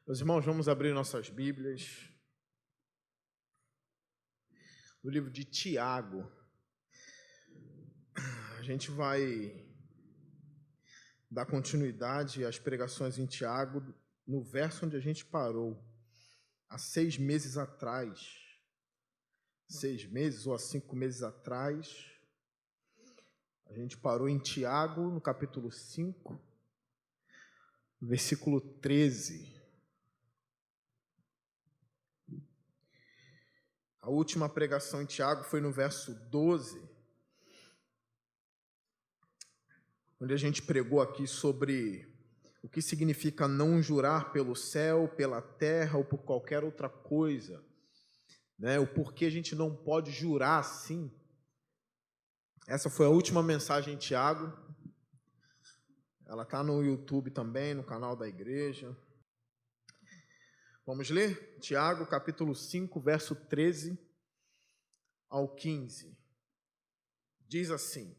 Meus irmãos, vamos abrir nossas Bíblias no livro de Tiago. A gente vai dar continuidade às pregações em Tiago no verso onde a gente parou há 6 meses atrás. 6 meses ou há 5 meses atrás, a gente parou em Tiago, no capítulo 5, versículo 13. A última pregação em Tiago foi no verso 12, onde a gente pregou aqui sobre o que significa não jurar pelo céu, pela terra ou por qualquer outra coisa, né? O porquê a gente não pode jurar assim. Essa foi a última mensagem em Tiago. Ela está no YouTube também, no canal da igreja. Vamos ler? Tiago, capítulo 5, verso 13 ao 15. Diz assim: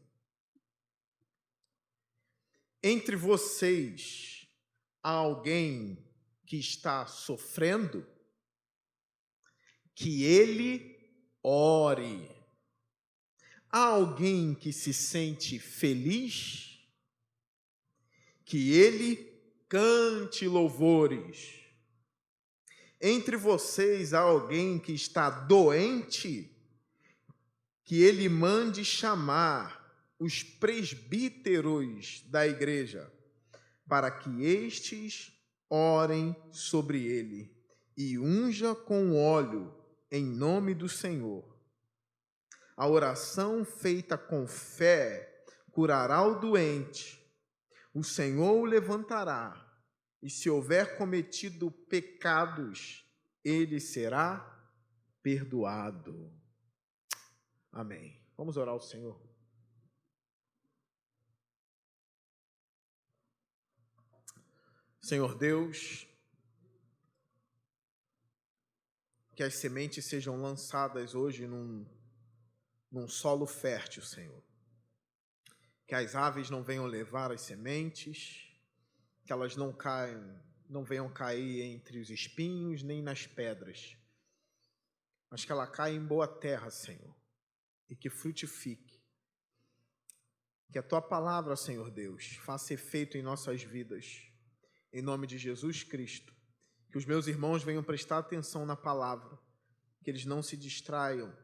entre vocês há alguém que está sofrendo? Que ele ore. Há alguém que se sente feliz? Que ele cante louvores. Entre vocês há alguém que está doente? Que ele mande chamar os presbíteros da igreja, para que estes orem sobre ele e unja com óleo em nome do Senhor. A oração feita com fé curará o doente. O Senhor o levantará, e se houver cometido pecados, ele será perdoado. Amém. Vamos orar ao Senhor. Senhor Deus, que as sementes sejam lançadas hoje num solo fértil, Senhor. Que as aves não venham levar as sementes, que elas não venham cair entre os espinhos nem nas pedras, mas que ela caia em boa terra, Senhor, e que frutifique. Que a Tua palavra, Senhor Deus, faça efeito em nossas vidas, em nome de Jesus Cristo. Que os meus irmãos venham prestar atenção na palavra, que eles não se distraiam,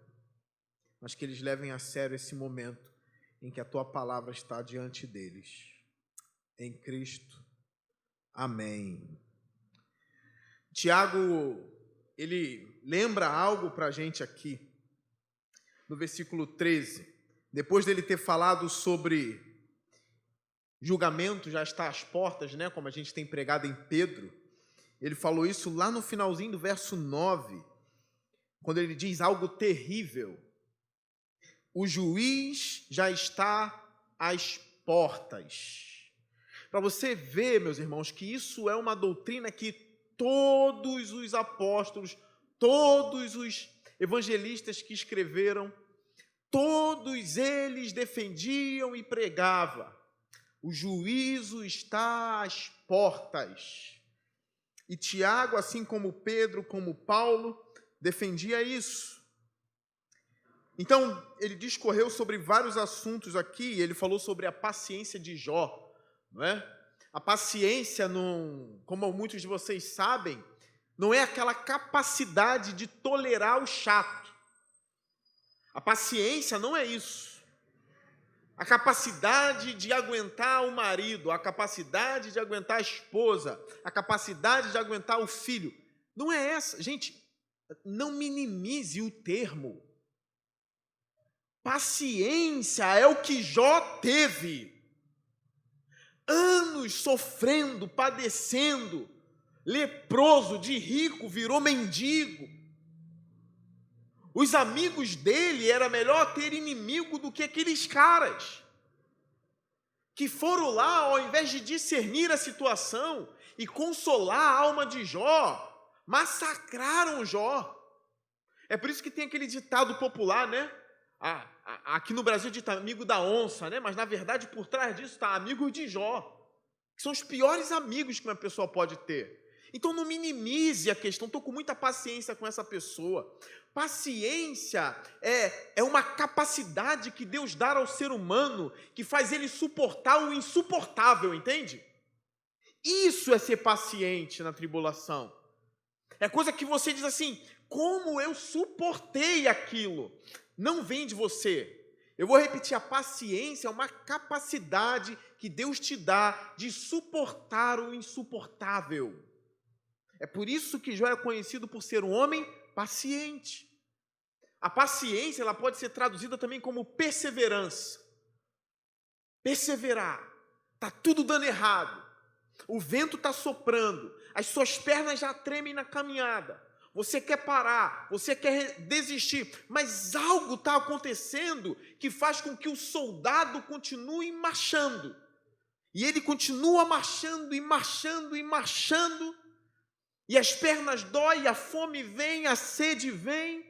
mas que eles levem a sério esse momento em que a Tua palavra está diante deles. Em Cristo. Amém. Tiago, ele lembra algo para a gente aqui, no versículo 13. Depois dele ter falado sobre julgamento já está às portas, né? Como a gente tem pregado em Pedro, ele falou isso lá no finalzinho do verso 9, quando ele diz algo terrível. O juiz já está às portas. Para você ver, meus irmãos, que isso é uma doutrina que todos os apóstolos, todos os evangelistas que escreveram, todos eles defendiam e pregavam. O juízo está às portas. E Tiago, assim como Pedro, como Paulo, defendia isso. Então, ele discorreu sobre vários assuntos aqui, ele falou sobre a paciência de Jó, não é? A paciência, como muitos de vocês sabem, não é aquela capacidade de tolerar o chato. A paciência não é isso. A capacidade de aguentar o marido, a capacidade de aguentar a esposa, a capacidade de aguentar o filho, não é essa. Gente, não minimize o termo. Paciência é o que Jó teve. Anos sofrendo, padecendo, leproso, de rico, virou mendigo. Os amigos dele, era melhor ter inimigo do que aqueles caras que foram lá, ao invés de discernir a situação e consolar a alma de Jó, massacraram Jó. É por isso que tem aquele ditado popular, né? Aqui no Brasil dita amigo da onça, né? Mas na verdade por trás disso está amigo de Jó, que são os piores amigos que uma pessoa pode ter. Então não minimize a questão, estou com muita paciência com essa pessoa. Paciência é uma capacidade que Deus dá ao ser humano que faz ele suportar o insuportável, entende? Isso é ser paciente na tribulação. É coisa que você diz assim, como eu suportei aquilo. Não vem de você. Eu vou repetir, a paciência é uma capacidade que Deus te dá de suportar o insuportável. É por isso que Jó é conhecido por ser um homem paciente. A paciência, ela pode ser traduzida também como perseverança. Perseverar. Está tudo dando errado. O vento está soprando. As suas pernas já tremem na caminhada. Você quer parar, você quer desistir, mas algo está acontecendo que faz com que o soldado continue marchando. E ele continua marchando e marchando e marchando. E as pernas doem, a fome vem, a sede vem,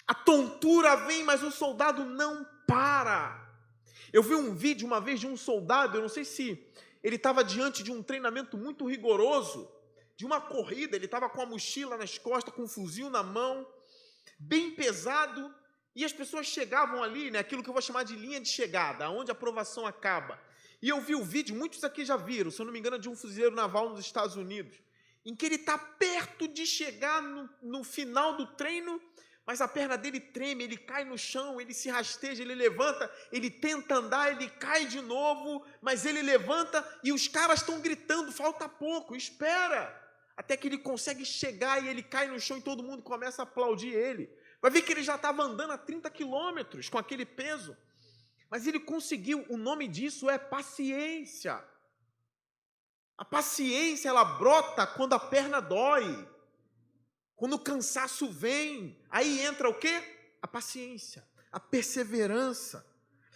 a tontura vem, mas o soldado não para. Eu vi um vídeo uma vez de um soldado, eu não sei se ele estava diante de um treinamento muito rigoroso, de uma corrida, ele estava com a mochila nas costas, com um fuzil na mão, bem pesado, e as pessoas chegavam ali, né, aquilo que eu vou chamar de linha de chegada, onde a aprovação acaba. E eu vi o vídeo, muitos aqui já viram, se eu não me engano, de um fuzileiro naval nos Estados Unidos, em que ele está perto de chegar no final do treino, mas a perna dele treme, ele cai no chão, ele se rasteja, ele levanta, ele tenta andar, ele cai de novo, mas ele levanta e os caras estão gritando, falta pouco, espera, até que ele consegue chegar e ele cai no chão e todo mundo começa a aplaudir ele. Vai ver que ele já estava andando a 30 quilômetros com aquele peso, mas ele conseguiu, o nome disso é paciência. A paciência, ela brota quando a perna dói. Quando o cansaço vem, aí entra o quê? A paciência, a perseverança.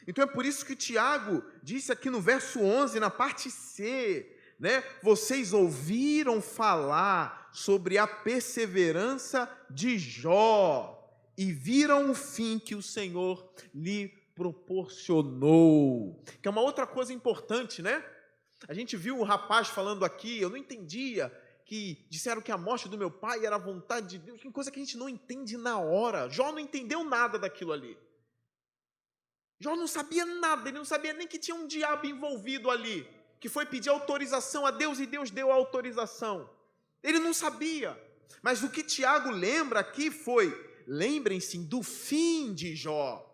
Então é por isso que Tiago disse aqui no verso 11, na parte C, né? Vocês ouviram falar sobre a perseverança de Jó e viram o fim que o Senhor lhe proporcionou. Que é uma outra coisa importante, né? A gente viu o rapaz falando aqui, eu não entendia, que disseram que a morte do meu pai era a vontade de Deus, que coisa que a gente não entende na hora. Jó não entendeu nada daquilo ali. Jó não sabia nada, ele não sabia nem que tinha um diabo envolvido ali, que foi pedir autorização a Deus e Deus deu a autorização. Ele não sabia. Mas o que Tiago lembra aqui foi, lembrem-se do fim de Jó.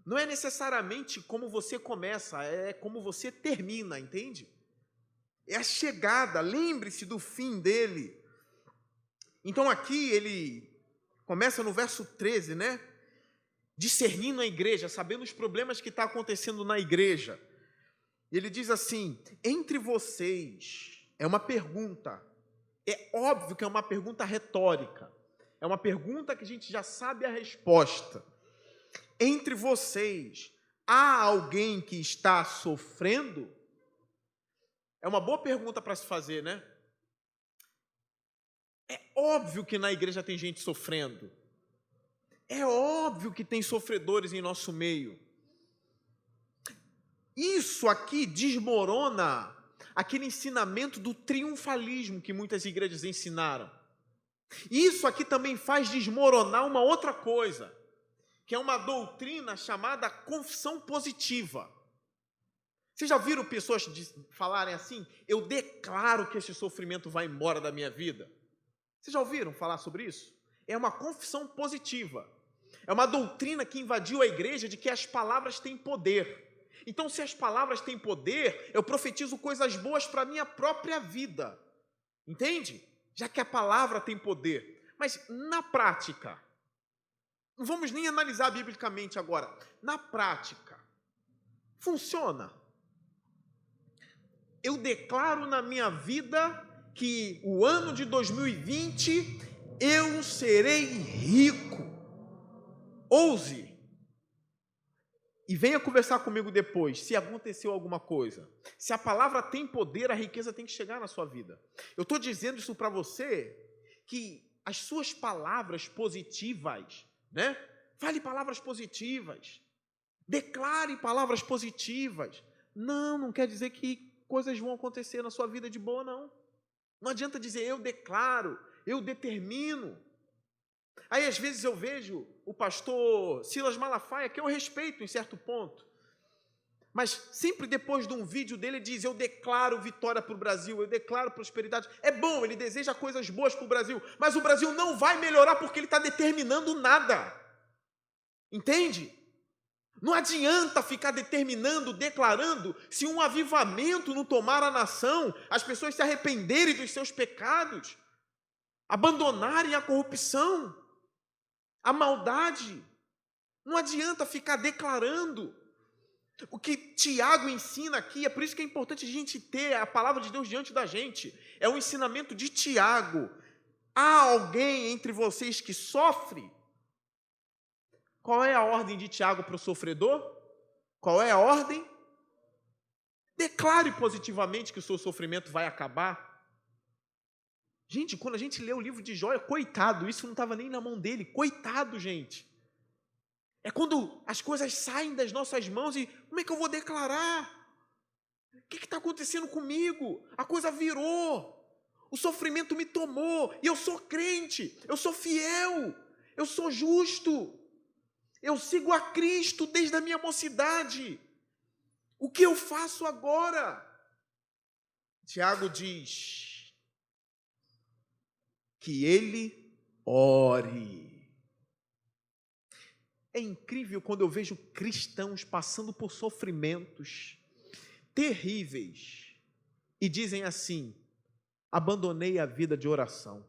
Não é necessariamente como você começa, é como você termina, entende? É a chegada, lembre-se do fim dele. Então aqui ele começa no verso 13, né? Discernindo a igreja, sabendo os problemas que estão acontecendo na igreja. Ele diz assim, entre vocês, é uma pergunta, é óbvio que é uma pergunta retórica, é uma pergunta que a gente já sabe a resposta. Entre vocês, há alguém que está sofrendo? É uma boa pergunta para se fazer, né? É óbvio que na igreja tem gente sofrendo. É óbvio que tem sofredores em nosso meio. Isso aqui desmorona aquele ensinamento do triunfalismo que muitas igrejas ensinaram. Isso aqui também faz desmoronar uma outra coisa, que é uma doutrina chamada confissão positiva. Vocês já viram pessoas falarem assim? Eu declaro que esse sofrimento vai embora da minha vida. Vocês já ouviram falar sobre isso? É uma confissão positiva. É uma doutrina que invadiu a igreja de que as palavras têm poder. Então, se as palavras têm poder, eu profetizo coisas boas para a minha própria vida. Entende? Já que a palavra tem poder. Mas, na prática, não vamos nem analisar biblicamente agora. Na prática, funciona? Eu declaro na minha vida que o ano de 2020 eu serei rico. Ouse e venha conversar comigo depois, se aconteceu alguma coisa. Se a palavra tem poder, a riqueza tem que chegar na sua vida. Eu estou dizendo isso para você, que as suas palavras positivas, né? Fale palavras positivas. Declare palavras positivas. Não quer dizer que coisas vão acontecer na sua vida de boa, não. Não adianta dizer eu declaro, eu determino. Aí às vezes eu vejo o pastor Silas Malafaia, que eu respeito em certo ponto, mas sempre depois de um vídeo dele, ele diz: eu declaro vitória para o Brasil, eu declaro prosperidade. É bom, ele deseja coisas boas para o Brasil, mas o Brasil não vai melhorar porque ele está determinando nada. Entende? Não adianta ficar determinando, declarando, se um avivamento não tomar a nação, as pessoas se arrependerem dos seus pecados, abandonarem a corrupção, a maldade. Não adianta ficar declarando. O que Tiago ensina aqui, é por isso que é importante a gente ter a palavra de Deus diante da gente, é o ensinamento de Tiago. Há alguém entre vocês que sofre? Qual é a ordem de Tiago para o sofredor? Qual é a ordem? Declare positivamente que o seu sofrimento vai acabar. Gente, quando a gente lê o livro de Jó, coitado, isso não estava nem na mão dele, coitado, gente. É quando as coisas saem das nossas mãos e como é que eu vou declarar? O que está acontecendo comigo? A coisa virou. O sofrimento me tomou. E eu sou crente. Eu sou fiel. Eu sou justo. Eu sigo a Cristo desde a minha mocidade. O que eu faço agora? Tiago diz que ele ore. É incrível quando eu vejo cristãos passando por sofrimentos terríveis e dizem assim: abandonei a vida de oração.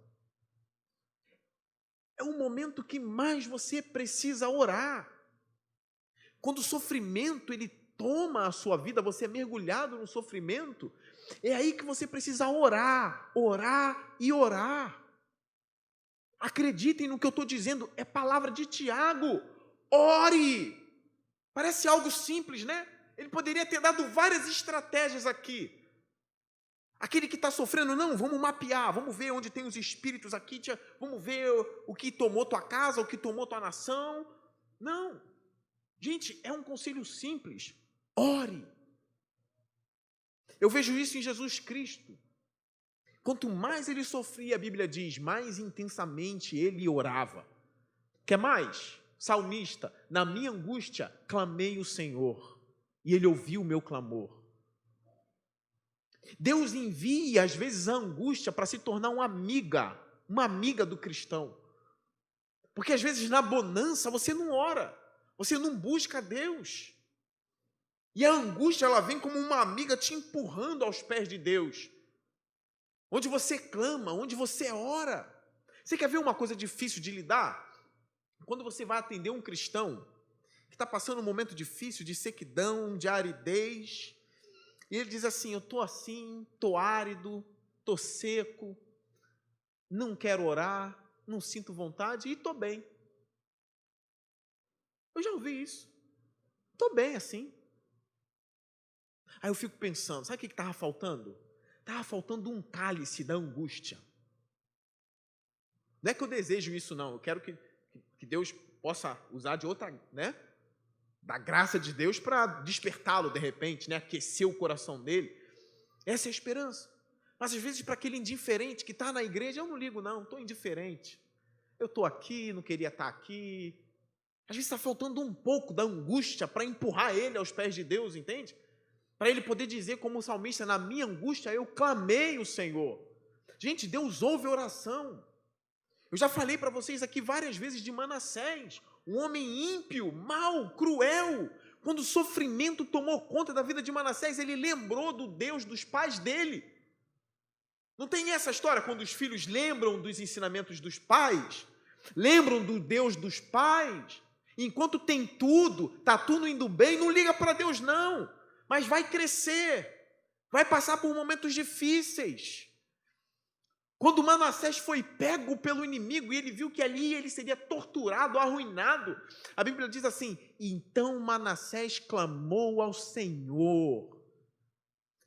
É o momento que mais você precisa orar. Quando o sofrimento ele toma a sua vida, você é mergulhado no sofrimento, é aí que você precisa orar, orar e orar. Acreditem no que eu estou dizendo, é palavra de Tiago. Ore! Parece algo simples, né? Ele poderia ter dado várias estratégias aqui. Aquele que está sofrendo, não, vamos mapear, vamos ver onde tem os espíritos aqui, vamos ver o que tomou tua casa, o que tomou tua nação. Não. Gente, é um conselho simples. Ore. Eu vejo isso em Jesus Cristo. Quanto mais ele sofria, a Bíblia diz, mais intensamente ele orava. Quer mais? Salmista, na minha angústia, clamei o Senhor, e Ele ouviu o meu clamor. Deus envia, às vezes, a angústia para se tornar uma amiga do cristão. Porque, às vezes, na bonança, você não ora, você não busca Deus. E a angústia, ela vem como uma amiga te empurrando aos pés de Deus. Onde você clama, onde você ora. Você quer ver uma coisa difícil de lidar? Quando você vai atender um cristão que está passando um momento difícil de sequidão, de aridez, e ele diz assim: eu estou assim, estou árido, estou seco, não quero orar, não sinto vontade e estou bem. Eu já ouvi isso. Estou bem assim. Aí eu fico pensando, sabe o que estava faltando? Estava faltando um cálice da angústia. Não é que eu desejo isso, não. Eu quero que Deus possa usar de outra, né? Da graça de Deus para despertá-lo de repente, né? Aquecer o coração dele. Essa é a esperança. Mas às vezes para aquele indiferente que está na igreja, eu não ligo não, estou indiferente. Eu estou aqui, não queria estar aqui. Às vezes está faltando um pouco da angústia para empurrar ele aos pés de Deus, entende? Para ele poder dizer como o salmista, na minha angústia eu clamei o Senhor. Gente, Deus ouve a oração. Eu já falei para vocês aqui várias vezes de Manassés, um homem ímpio, mau, cruel. Quando o sofrimento tomou conta da vida de Manassés, ele lembrou do Deus dos pais dele. Não tem essa história quando os filhos lembram dos ensinamentos dos pais? Lembram do Deus dos pais? Enquanto tem tudo, está tudo indo bem, não liga para Deus não, mas vai crescer, vai passar por momentos difíceis. Quando Manassés foi pego pelo inimigo e ele viu que ali ele seria torturado, arruinado, a Bíblia diz assim: então Manassés clamou ao Senhor.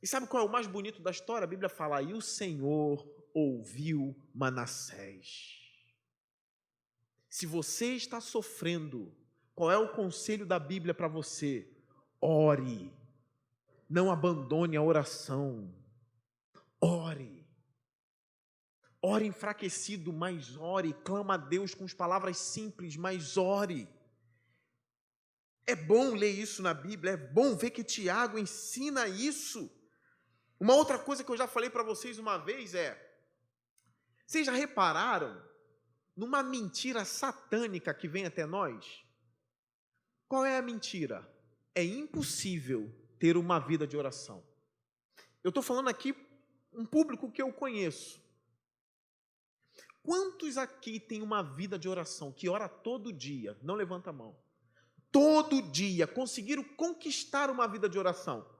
E sabe qual é o mais bonito da história? A Bíblia fala: e o Senhor ouviu Manassés. Se você está sofrendo, qual é o conselho da Bíblia para você? Ore. Não abandone a oração. Ore. Ore enfraquecido, mas ore. Clama a Deus com as palavras simples, mas ore. É bom ler isso na Bíblia, é bom ver que Tiago ensina isso. Uma outra coisa que eu já falei para vocês uma vez vocês já repararam numa mentira satânica que vem até nós? Qual é a mentira? É impossível ter uma vida de oração. Eu estou falando aqui um público que eu conheço. Quantos aqui tem uma vida de oração, que ora todo dia? Não levanta a mão. Todo dia conseguiram conquistar uma vida de oração.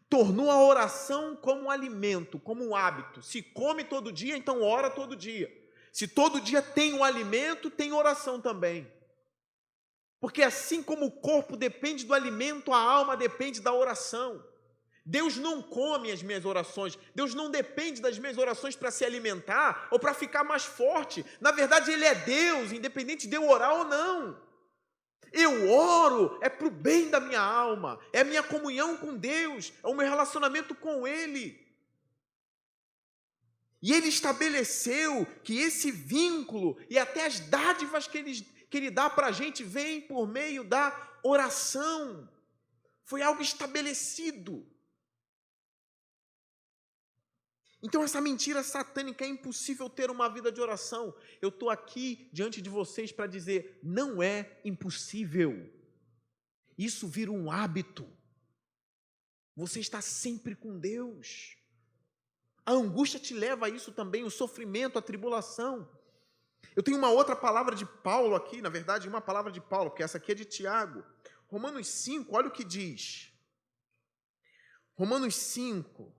Tornou a oração como um alimento, como um hábito. Se come todo dia, então ora todo dia. Se todo dia tem um alimento, tem oração também. Porque assim como o corpo depende do alimento, a alma depende da oração. Deus não come as minhas orações, Deus não depende das minhas orações para se alimentar ou para ficar mais forte. Na verdade, Ele é Deus, independente de eu orar ou não. Eu oro, é para o bem da minha alma, é a minha comunhão com Deus, é o meu relacionamento com Ele. E Ele estabeleceu que esse vínculo e até as dádivas que Ele dá para a gente vêm por meio da oração. Foi algo estabelecido. Então essa mentira satânica, é impossível ter uma vida de oração. Eu estou aqui diante de vocês para dizer, não é impossível. Isso vira um hábito. Você está sempre com Deus. A angústia te leva a isso também, o sofrimento, a tribulação. Eu tenho uma outra palavra de Paulo aqui, na verdade, uma palavra de Paulo, porque essa aqui é de Tiago. Romanos 5, olha o que diz. Romanos 5.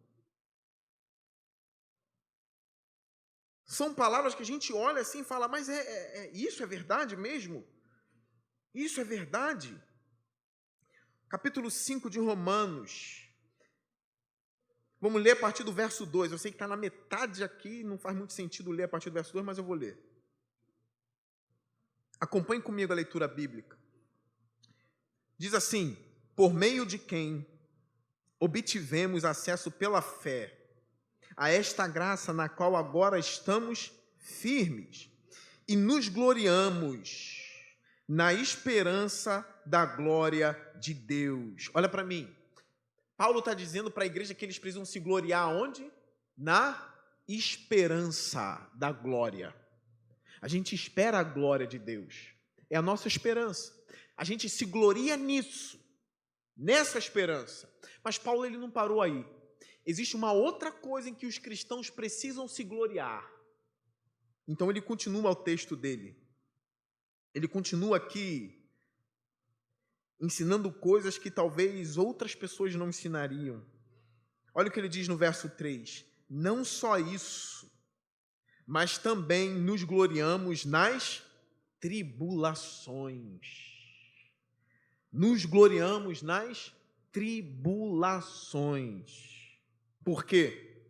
São palavras que a gente olha assim e fala, mas isso é verdade mesmo? Isso é verdade? Capítulo 5 de Romanos. Vamos ler a partir do verso 2. Eu sei que está na metade aqui, não faz muito sentido ler a partir do verso 2, mas eu vou ler. Acompanhe comigo a leitura bíblica. Diz assim, por meio de quem obtivemos acesso pela fé a esta graça na qual agora estamos firmes e nos gloriamos na esperança da glória de Deus. Olha para mim. Paulo está dizendo para a igreja que eles precisam se gloriar onde? Na esperança da glória. A gente espera a glória de Deus. É a nossa esperança. A gente se gloria nisso, nessa esperança. Mas Paulo ele não parou aí. Existe uma outra coisa em que os cristãos precisam se gloriar. Então ele continua o texto dele. Ele continua aqui ensinando coisas que talvez outras pessoas não ensinariam. Olha o que ele diz no verso 3. Não só isso, mas também nos gloriamos nas tribulações. Nos gloriamos nas tribulações. Por quê?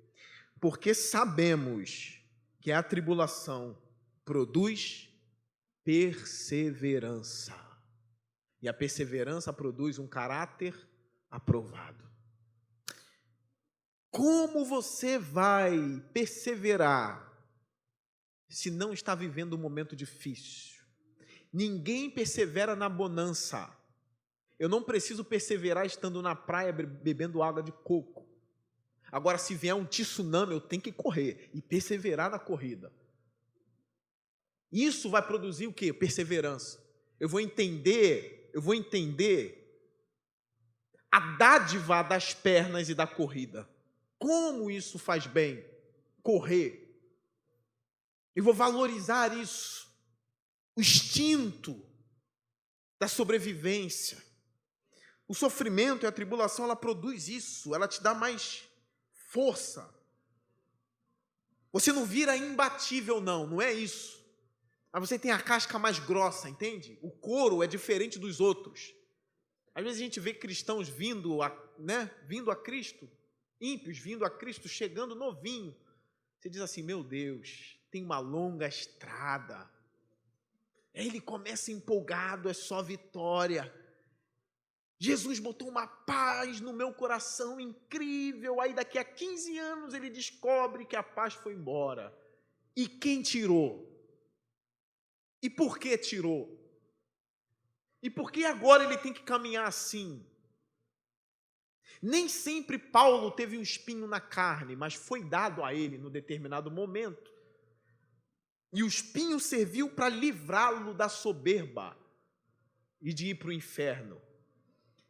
Porque sabemos que a tribulação produz perseverança. E a perseverança produz um caráter aprovado. Como você vai perseverar se não está vivendo um momento difícil? Ninguém persevera na bonança. Eu não preciso perseverar estando na praia bebendo água de coco. Agora, se vier um tsunami, eu tenho que correr e perseverar na corrida. Isso vai produzir o quê? Perseverança. Eu vou entender a dádiva das pernas e da corrida. Como isso faz bem? Correr. Eu vou valorizar isso. O instinto da sobrevivência. O sofrimento e a tribulação, ela produz isso. Ela te dá mais força. Você não vira imbatível, não é isso. Mas você tem a casca mais grossa, entende? O couro é diferente dos outros. Às vezes a gente vê cristãos vindo a Cristo, ímpios vindo a Cristo, chegando novinho. Você diz assim, meu Deus, tem uma longa estrada. Aí ele começa empolgado, é só vitória. Jesus botou uma paz no meu coração incrível. Aí daqui a 15 anos ele descobre que a paz foi embora. E quem tirou? E por que tirou? E por que agora ele tem que caminhar assim? Nem sempre Paulo teve um espinho na carne, mas foi dado a ele no determinado momento. E o espinho serviu para livrá-lo da soberba e de ir para o inferno.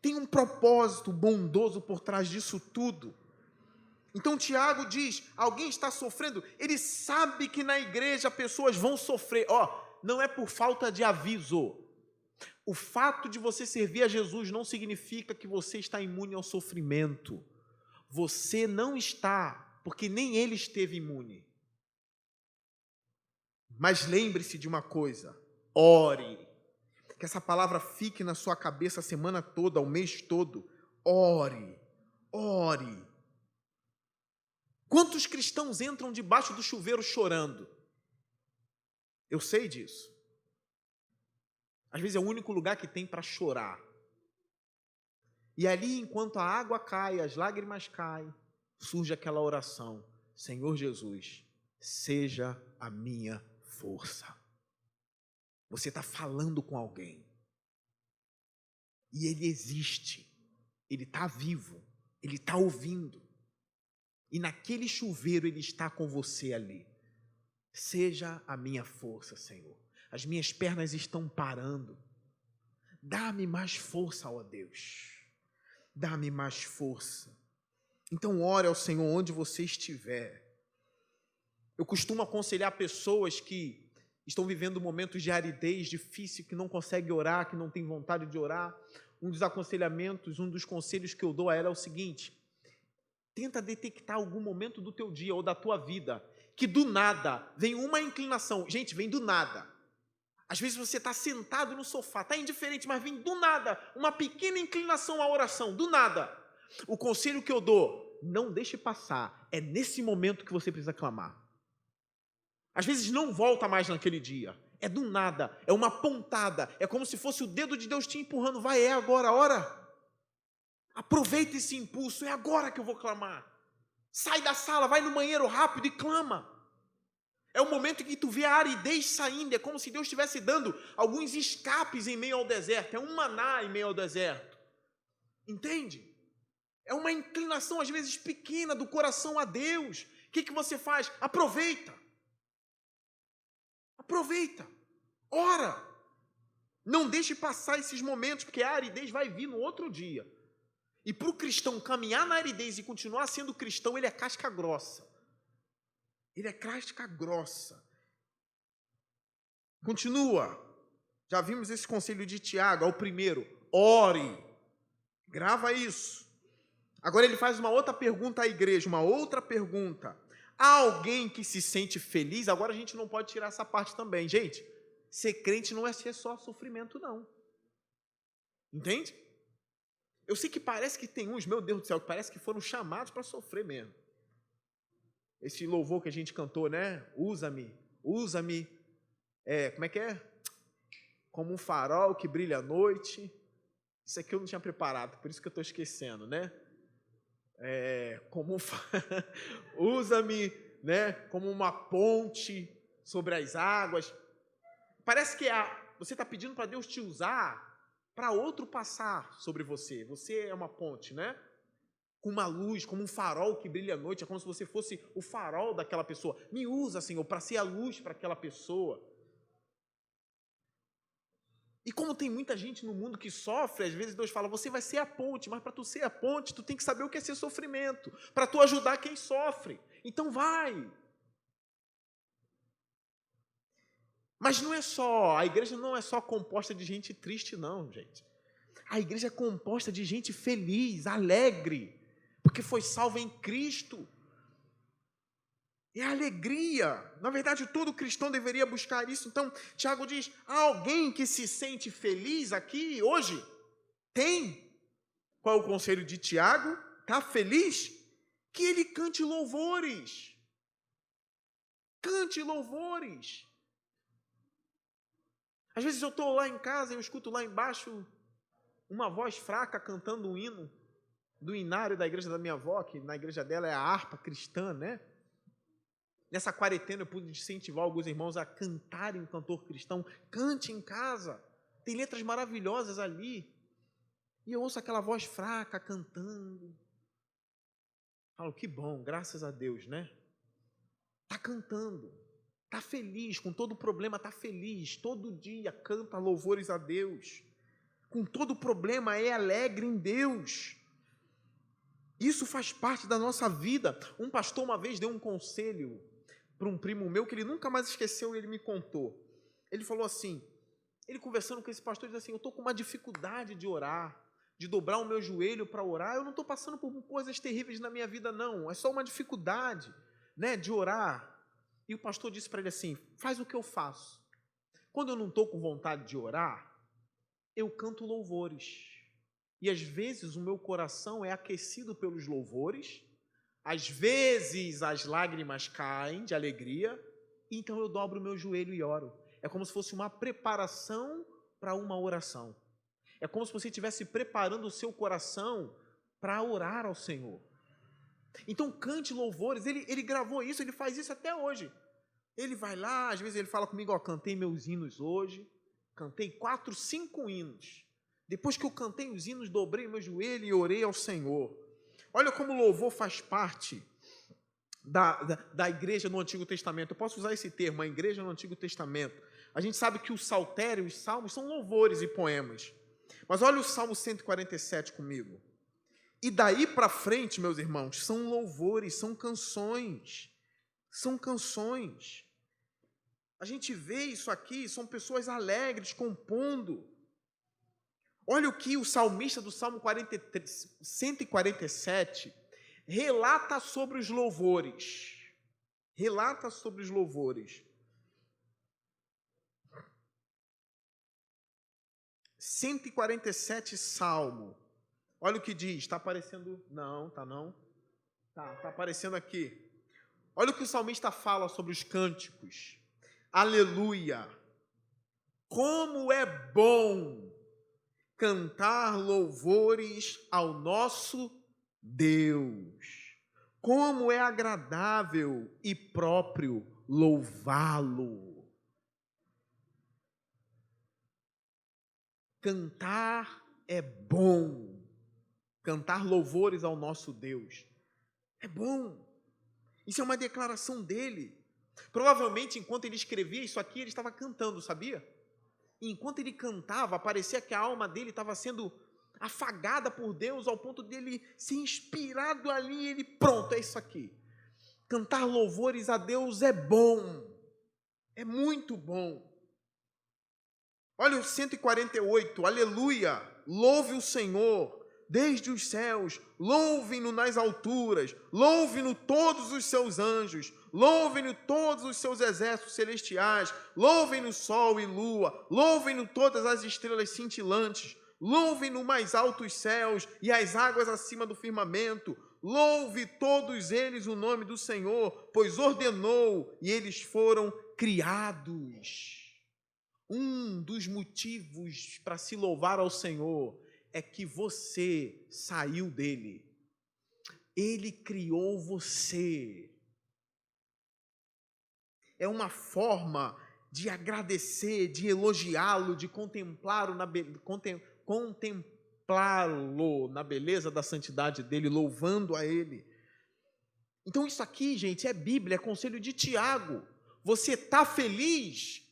Tem um propósito bondoso por trás disso tudo. Então Tiago diz, alguém está sofrendo, ele sabe que na igreja pessoas vão sofrer. Não é por falta de aviso. O fato de você servir a Jesus não significa que você está imune ao sofrimento. Você não está, porque nem ele esteve imune. Mas lembre-se de uma coisa, ore. Que essa palavra fique na sua cabeça a semana toda, o mês todo. Ore, ore. Quantos cristãos entram debaixo do chuveiro chorando? Eu sei disso. Às vezes é o único lugar que tem para chorar. E ali, enquanto a água cai, as lágrimas caem, surge aquela oração: Senhor Jesus, seja a minha força. Você está falando com alguém. E ele existe. Ele está vivo. Ele está ouvindo. E naquele chuveiro ele está com você ali. Seja a minha força, Senhor. As minhas pernas estão parando. Dá-me mais força, ó Deus. Dá-me mais força. Então ore ao Senhor onde você estiver. Eu costumo aconselhar pessoas que estão vivendo momentos de aridez difícil, que não conseguem orar, que não têm vontade de orar. Um dos aconselhamentos, um dos conselhos que eu dou a ela é o seguinte: tenta detectar algum momento do teu dia ou da tua vida que do nada vem uma inclinação. Gente, vem do nada. Às vezes você está sentado no sofá, está indiferente, mas vem do nada uma pequena inclinação à oração, do nada. O conselho que eu dou, não deixe passar. É nesse momento que você precisa clamar. Às vezes não volta mais naquele dia. É do nada, é uma pontada. É como se fosse o dedo de Deus te empurrando. Vai, é agora, ora. Aproveita esse impulso, é agora que eu vou clamar. Sai da sala, vai no banheiro rápido e clama. É o momento em que tu vê a aridez saindo. É como se Deus estivesse dando alguns escapes em meio ao deserto. É um maná em meio ao deserto. Entende? É uma inclinação, às vezes, pequena do coração a Deus. O que você faz? Aproveita. Aproveita. Ora. Não deixe passar esses momentos, porque a aridez vai vir no outro dia. E para o cristão caminhar na aridez e continuar sendo cristão, ele é casca grossa. Ele é casca grossa. Continua. Já vimos esse conselho de Tiago, é o primeiro. Ore. Grava isso. Agora ele faz uma outra pergunta à igreja, uma outra pergunta. Há alguém que se sente feliz? Agora a gente não pode tirar essa parte também. Gente, ser crente não é ser só sofrimento, não. Entende? Eu sei que parece que tem uns, meu Deus do céu, que parece que foram chamados para sofrer mesmo. Esse louvor que a gente cantou, né? Usa-me, usa-me. Como é que é? Como um farol que brilha à noite. Isso aqui eu não tinha preparado, por isso que eu estou esquecendo, né? Como usa-me, né? Como uma ponte sobre as águas. Parece que você está pedindo para Deus te usar para outro passar sobre você. Você é uma ponte, né? Com uma luz, como um farol que brilha à noite. É como se você fosse o farol daquela pessoa. Me usa, Senhor, para ser a luz para aquela pessoa. E como tem muita gente no mundo que sofre, às vezes Deus fala, você vai ser a ponte, mas para tu ser a ponte, tu tem que saber o que é ser sofrimento, para tu ajudar quem sofre. Então vai. Mas não é só, a igreja não é só composta de gente triste, não, gente. A igreja é composta de gente feliz, alegre, porque foi salva em Cristo. É alegria. Na verdade, todo cristão deveria buscar isso. Então, Tiago diz, há alguém que se sente feliz aqui hoje? Tem. Qual é o conselho de Tiago? Está feliz? Que ele cante louvores. Cante louvores. Às vezes eu estou lá em casa e eu escuto lá embaixo uma voz fraca cantando um hino do inário da igreja da minha avó, que na igreja dela é a harpa cristã, né? Nessa quarentena eu pude incentivar alguns irmãos a cantarem um cantor cristão. Cante em casa. Tem letras maravilhosas ali. E eu ouço aquela voz fraca cantando. Falo, que bom, graças a Deus, né? Está cantando. Está feliz, com todo problema está feliz. Todo dia canta louvores a Deus. Com todo problema é alegre em Deus. Isso faz parte da nossa vida. Um pastor uma vez deu um conselho para um primo meu que ele nunca mais esqueceu e ele me contou. Ele falou assim, ele conversando com esse pastor, ele disse assim, eu estou com uma dificuldade de orar, de dobrar o meu joelho para orar, eu não estou passando por coisas terríveis na minha vida não, é só uma dificuldade, né, de orar. E o pastor disse para ele assim, faz o que eu faço. Quando eu não estou com vontade de orar, eu canto louvores. E às vezes o meu coração é aquecido pelos louvores, às vezes as lágrimas caem de alegria, então eu dobro o meu joelho e oro. É como se fosse uma preparação para uma oração. É como se você estivesse preparando o seu coração para orar ao Senhor. Então cante louvores, ele gravou isso, ele faz isso até hoje. Ele vai lá, às vezes ele fala comigo, ó, cantei meus hinos hoje, cantei 4, 5 hinos. Depois que eu cantei os hinos, dobrei meu joelho e orei ao Senhor. Olha como o louvor faz parte da igreja no Antigo Testamento. Eu posso usar esse termo, a igreja no Antigo Testamento. A gente sabe que o saltério e os salmos são louvores e poemas. Mas olha o Salmo 147 comigo. E daí para frente, meus irmãos, são louvores, são canções. São canções. A gente vê isso aqui, são pessoas alegres, compondo. Olha o que o salmista do Salmo 147 relata sobre os louvores. Relata sobre os louvores. 147 Salmo. Olha o que diz. Está aparecendo? Não, está não. Está aparecendo aqui. Olha o que o salmista fala sobre os cânticos. Aleluia! Como é bom cantar louvores ao nosso Deus. Como é agradável e próprio louvá-lo. Cantar é bom. Cantar louvores ao nosso Deus é bom. Isso é uma declaração dele. Provavelmente, enquanto ele escrevia isso aqui, ele estava cantando, sabia? E enquanto ele cantava, parecia que a alma dele estava sendo afagada por Deus, ao ponto dele ser inspirado ali, ele, pronto, é isso aqui. Cantar louvores a Deus é bom, é muito bom. Olha o 148, aleluia, louve o Senhor, desde os céus, louvem-no nas alturas, louvem-no todos os seus anjos, louvem-no todos os seus exércitos celestiais, louvem-no sol e lua, louvem-no todas as estrelas cintilantes, louvem-no mais altos céus e as águas acima do firmamento, louve todos eles o nome do Senhor, pois ordenou e eles foram criados. Um dos motivos para se louvar ao Senhor é que você saiu dele. Ele criou você. É uma forma de agradecer, de elogiá-lo, de contemplá-lo na beleza da santidade dele, louvando a ele. Então isso aqui, gente, é Bíblia, é conselho de Tiago. Você está feliz?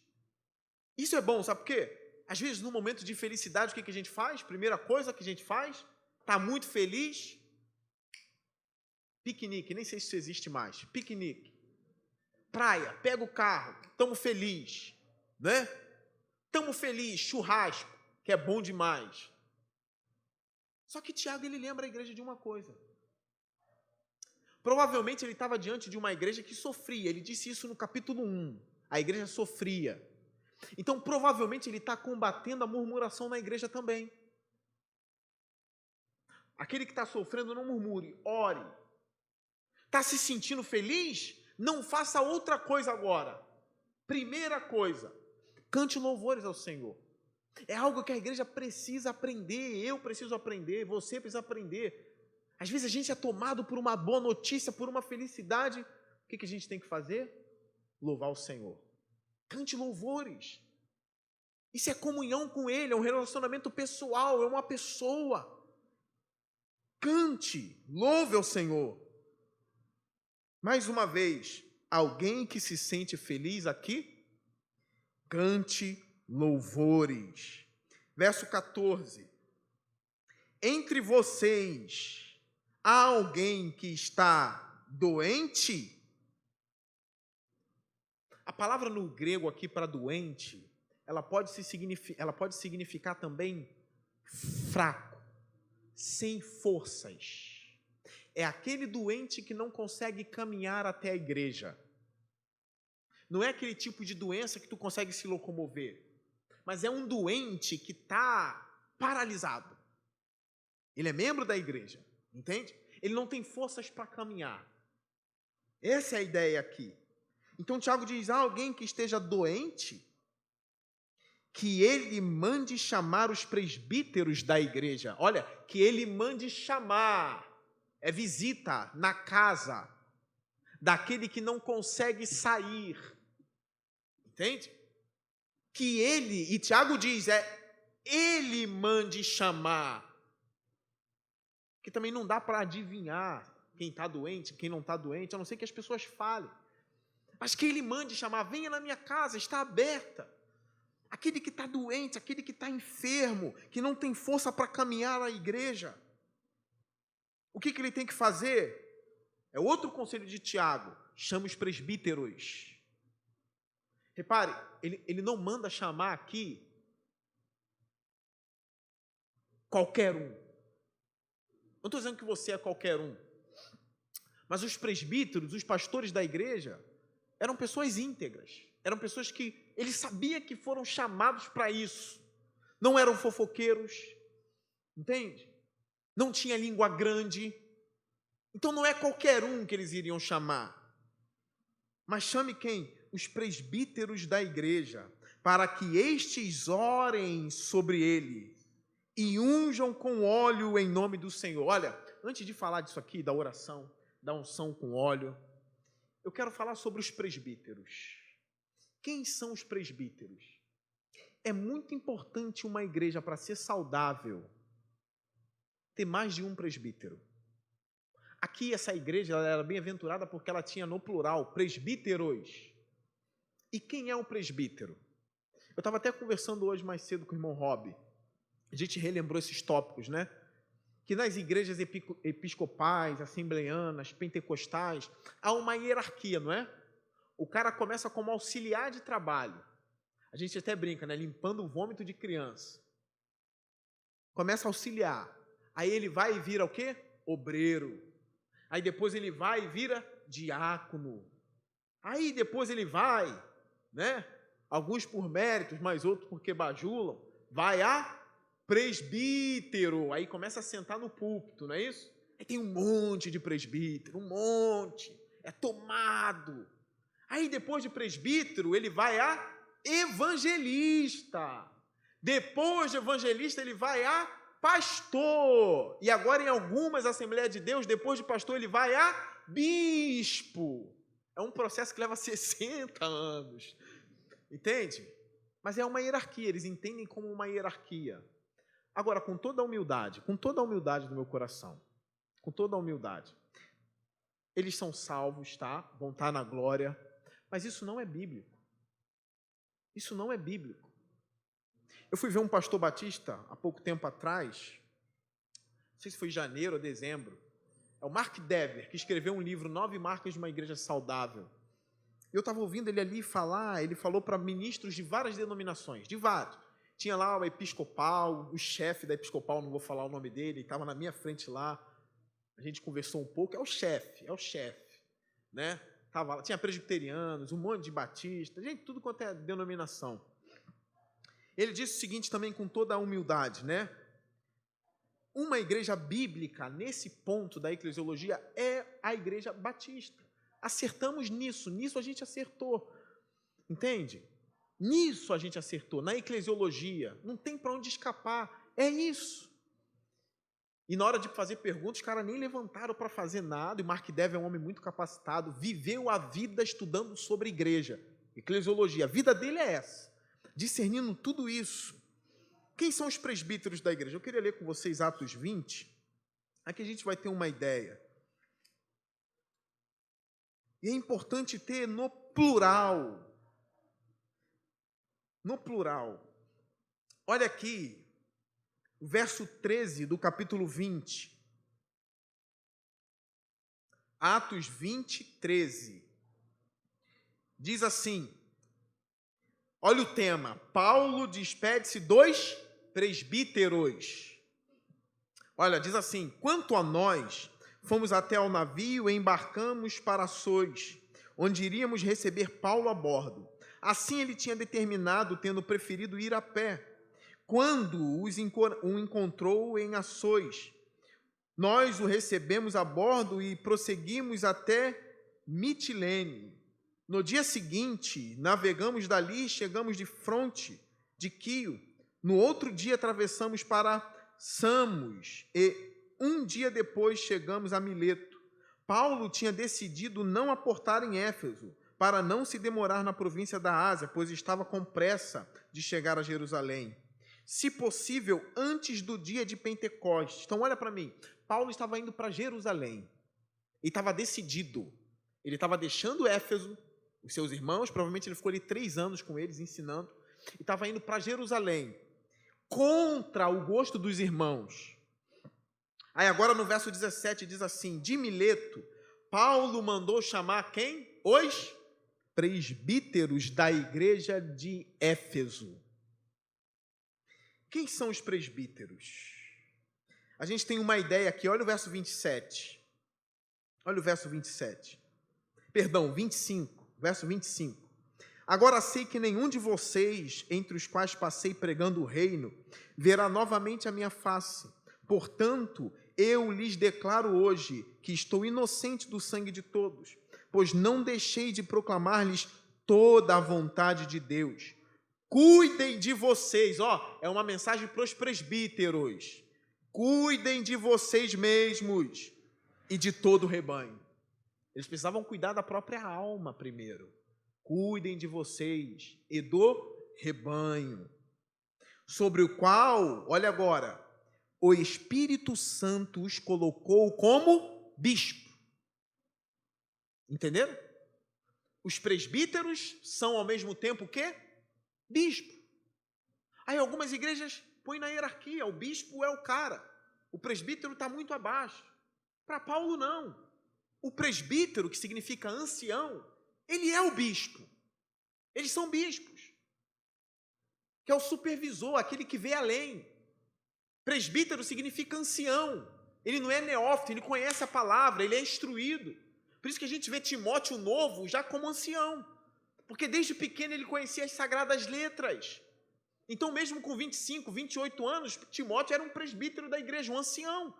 Isso é bom, sabe por quê? Às vezes, no momento de felicidade, o que a gente faz? Primeira coisa que a gente faz, está muito feliz, piquenique, nem sei se isso existe mais, piquenique, praia, pega o carro, estamos felizes, né? Estamos felizes, churrasco, que é bom demais. Só que Tiago, ele lembra a igreja de uma coisa. Provavelmente ele estava diante de uma igreja que sofria, ele disse isso no capítulo 1, a igreja sofria. Então, provavelmente, ele está combatendo a murmuração na igreja também. Aquele que está sofrendo, não murmure, ore. Está se sentindo feliz? Não faça outra coisa agora. Primeira coisa, cante louvores ao Senhor. É algo que a igreja precisa aprender, eu preciso aprender, você precisa aprender. Às vezes a gente é tomado por uma boa notícia, por uma felicidade, que a gente tem que fazer? Louvar o Senhor. Cante louvores. Isso é comunhão com Ele, é um relacionamento pessoal, é uma pessoa. Cante, louve ao Senhor. Mais uma vez, alguém que se sente feliz aqui? Cante louvores. Verso 14. Entre vocês, há alguém que está doente? A palavra no grego aqui para doente, ela pode significar também fraco, sem forças. É aquele doente que não consegue caminhar até a igreja. Não é aquele tipo de doença que tu consegue se locomover, mas é um doente que está paralisado. Ele é membro da igreja, entende? Ele não tem forças para caminhar. Essa é a ideia aqui. Então Tiago diz, alguém que esteja doente, que ele mande chamar os presbíteros da igreja. Olha, que ele mande chamar, é visita na casa daquele que não consegue sair. Entende? Que ele, e Tiago diz, ele mande chamar. Que também não dá para adivinhar quem está doente, quem não está doente, a não ser que as pessoas falem. Mas que ele mande chamar, venha na minha casa, está aberta. Aquele que está doente, aquele que está enfermo, que não tem força para caminhar à igreja. O que ele tem que fazer? É outro conselho de Tiago, chama os presbíteros. Repare, ele não manda chamar aqui qualquer um. Não estou dizendo que você é qualquer um. Mas os presbíteros, os pastores da igreja, eram pessoas íntegras. Eram pessoas que ele sabia que foram chamados para isso. Não eram fofoqueiros. Entende? Não tinha língua grande. Então não é qualquer um que eles iriam chamar. Mas chame quem? Os presbíteros da igreja, para que estes orem sobre ele e unjam com óleo em nome do Senhor. Olha, antes de falar disso aqui, da oração, da unção com óleo, eu quero falar sobre os presbíteros. Quem são os presbíteros? É muito importante uma igreja, para ser saudável, ter mais de um presbítero. Aqui essa igreja ela era bem-aventurada porque ela tinha no plural presbíteros. E quem é o presbítero? Eu estava até conversando hoje mais cedo com o irmão Rob. A gente relembrou esses tópicos, né? Que nas igrejas episcopais, assembleianas, pentecostais, há uma hierarquia, não é? O cara começa como auxiliar de trabalho. A gente até brinca, né? Limpando o vômito de criança. Começa a auxiliar. Aí ele vai e vira o quê? Obreiro. Aí depois ele vai e vira diácono. Aí depois ele vai, né? Alguns por méritos, mas outros porque bajulam. Vai a presbítero. Aí começa a sentar no púlpito, não é isso? Aí tem um monte de presbítero, um monte. É tomado. Aí depois de presbítero, ele vai a evangelista. Depois de evangelista, ele vai a pastor. E agora, em algumas Assembleias de Deus, depois de pastor, ele vai a bispo. É um processo que leva 60 anos. Entende? Mas é uma hierarquia, eles entendem como uma hierarquia. Agora, com toda a humildade do meu coração, com toda a humildade, eles são salvos, tá? Vão estar na glória, mas isso não é bíblico. Isso não é bíblico. Eu fui ver um pastor batista há pouco tempo atrás, não sei se foi em janeiro ou dezembro, é o Mark Dever, que escreveu um livro, 9 Marcas de uma Igreja Saudável. Eu estava ouvindo ele ali falar, ele falou para ministros de várias denominações, de vários. Tinha lá o episcopal, o chefe da episcopal, não vou falar o nome dele, estava na minha frente lá, a gente conversou um pouco, é o chefe, né? Tava lá, tinha presbiterianos, um monte de batistas, gente, tudo quanto é denominação. Ele disse o seguinte também com toda a humildade, né? Uma igreja bíblica, nesse ponto da eclesiologia, é a igreja batista. Acertamos nisso a gente acertou. Entende? Nisso a gente acertou, na eclesiologia. Não tem para onde escapar. É isso. E na hora de fazer perguntas, os caras nem levantaram para fazer nada. E Mark Dever é um homem muito capacitado, viveu a vida estudando sobre igreja, eclesiologia. A vida dele é essa, discernindo tudo isso. Quem são os presbíteros da igreja? Eu queria ler com vocês Atos 20, aqui a gente vai ter uma ideia. E é importante ter no plural. No plural. Olha aqui, o verso 13 do capítulo 20. Atos 20, 13. Diz assim, olha o tema, Paulo despede-se dos presbíteros. Olha, diz assim, quanto a nós, fomos até ao navio e embarcamos para Assos, onde iríamos receber Paulo a bordo. Assim ele tinha determinado, tendo preferido ir a pé. Quando o encontrou em Assos, nós o recebemos a bordo e prosseguimos até Mitilene. No dia seguinte, navegamos dali e chegamos de fronte de Quio. No outro dia, atravessamos para Samos e um dia depois chegamos a Mileto. Paulo tinha decidido não aportar em Éfeso, para não se demorar na província da Ásia, pois estava com pressa de chegar a Jerusalém. Se possível, antes do dia de Pentecostes. Então, olha para mim. Paulo estava indo para Jerusalém. Ele estava decidido. Ele estava deixando Éfeso, os seus irmãos, provavelmente ele ficou ali 3 anos com eles, ensinando, e estava indo para Jerusalém, contra o gosto dos irmãos. Aí agora no verso 17 diz assim, de Mileto, Paulo mandou chamar quem? Os presbíteros da igreja de Éfeso. Quem são os presbíteros? A gente tem uma ideia aqui, olha o verso 27. Olha o verso 27. Perdão, 25, verso 25. Agora sei que nenhum de vocês, entre os quais passei pregando o reino, verá novamente a minha face. Portanto, eu lhes declaro hoje que estou inocente do sangue de todos, pois não deixei de proclamar-lhes toda a vontade de Deus. Cuidem de vocês, é uma mensagem para os presbíteros. Cuidem de vocês mesmos e de todo o rebanho. Eles precisavam cuidar da própria alma primeiro. Cuidem de vocês e do rebanho, sobre o qual, olha agora, o Espírito Santo os colocou como bispo. Entenderam? Os presbíteros são ao mesmo tempo o quê? Bispo. Aí algumas igrejas põem na hierarquia, o bispo é o cara, o presbítero está muito abaixo. Para Paulo não. O presbítero, que significa ancião, ele é o bispo. Eles são bispos. Que é o supervisor, aquele que vê além. Presbítero significa ancião. Ele não é neófito, ele conhece a palavra, ele é instruído. Por isso que a gente vê Timóteo novo já como ancião. Porque desde pequeno ele conhecia as sagradas letras. Então, mesmo com 25, 28 anos, Timóteo era um presbítero da igreja, um ancião.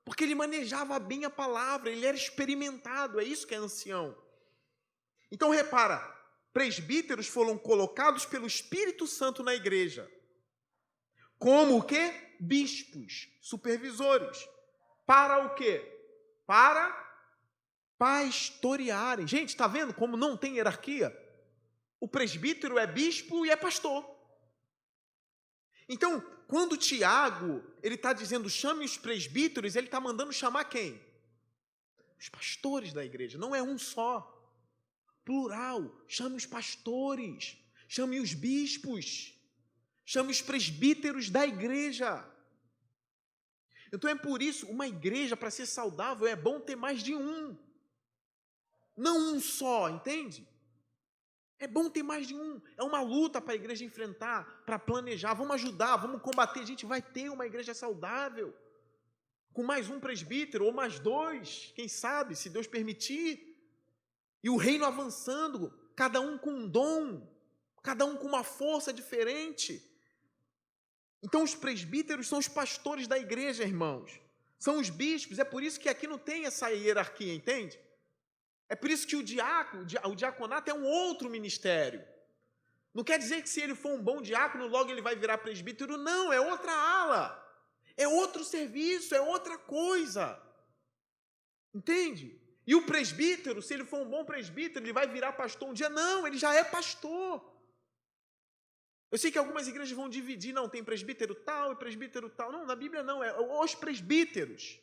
Porque ele manejava bem a palavra, ele era experimentado, é isso que é ancião. Então, repara, presbíteros foram colocados pelo Espírito Santo na igreja. Como o quê? Bispos, supervisores. Para o quê? Para pastorearem. Gente, está vendo como não tem hierarquia? O presbítero é bispo e é pastor. Então, quando Tiago, ele está dizendo, chame os presbíteros, ele está mandando chamar quem? Os pastores da igreja, não é um só. Plural, chame os pastores, chame os bispos, chame os presbíteros da igreja. Então é por isso, uma igreja, para ser saudável, é bom ter mais de um. Não um só, entende? É bom ter mais de um. É uma luta para a igreja enfrentar, para planejar. Vamos ajudar, vamos combater. A gente vai ter uma igreja saudável, com mais um presbítero, ou mais 2, quem sabe, se Deus permitir. E o reino avançando, cada um com um dom, cada um com uma força diferente. Então os presbíteros são os pastores da igreja, irmãos. São os bispos, é por isso que aqui não tem essa hierarquia, entende? É por isso que o diaconato é um outro ministério. Não quer dizer que se ele for um bom diácono, logo ele vai virar presbítero. Não, é outra ala. É outro serviço, é outra coisa. Entende? E o presbítero, se ele for um bom presbítero, ele vai virar pastor um dia? Não, ele já é pastor. Eu sei que algumas igrejas vão dividir, não, tem presbítero tal e presbítero tal. Não, na Bíblia não, é os presbíteros.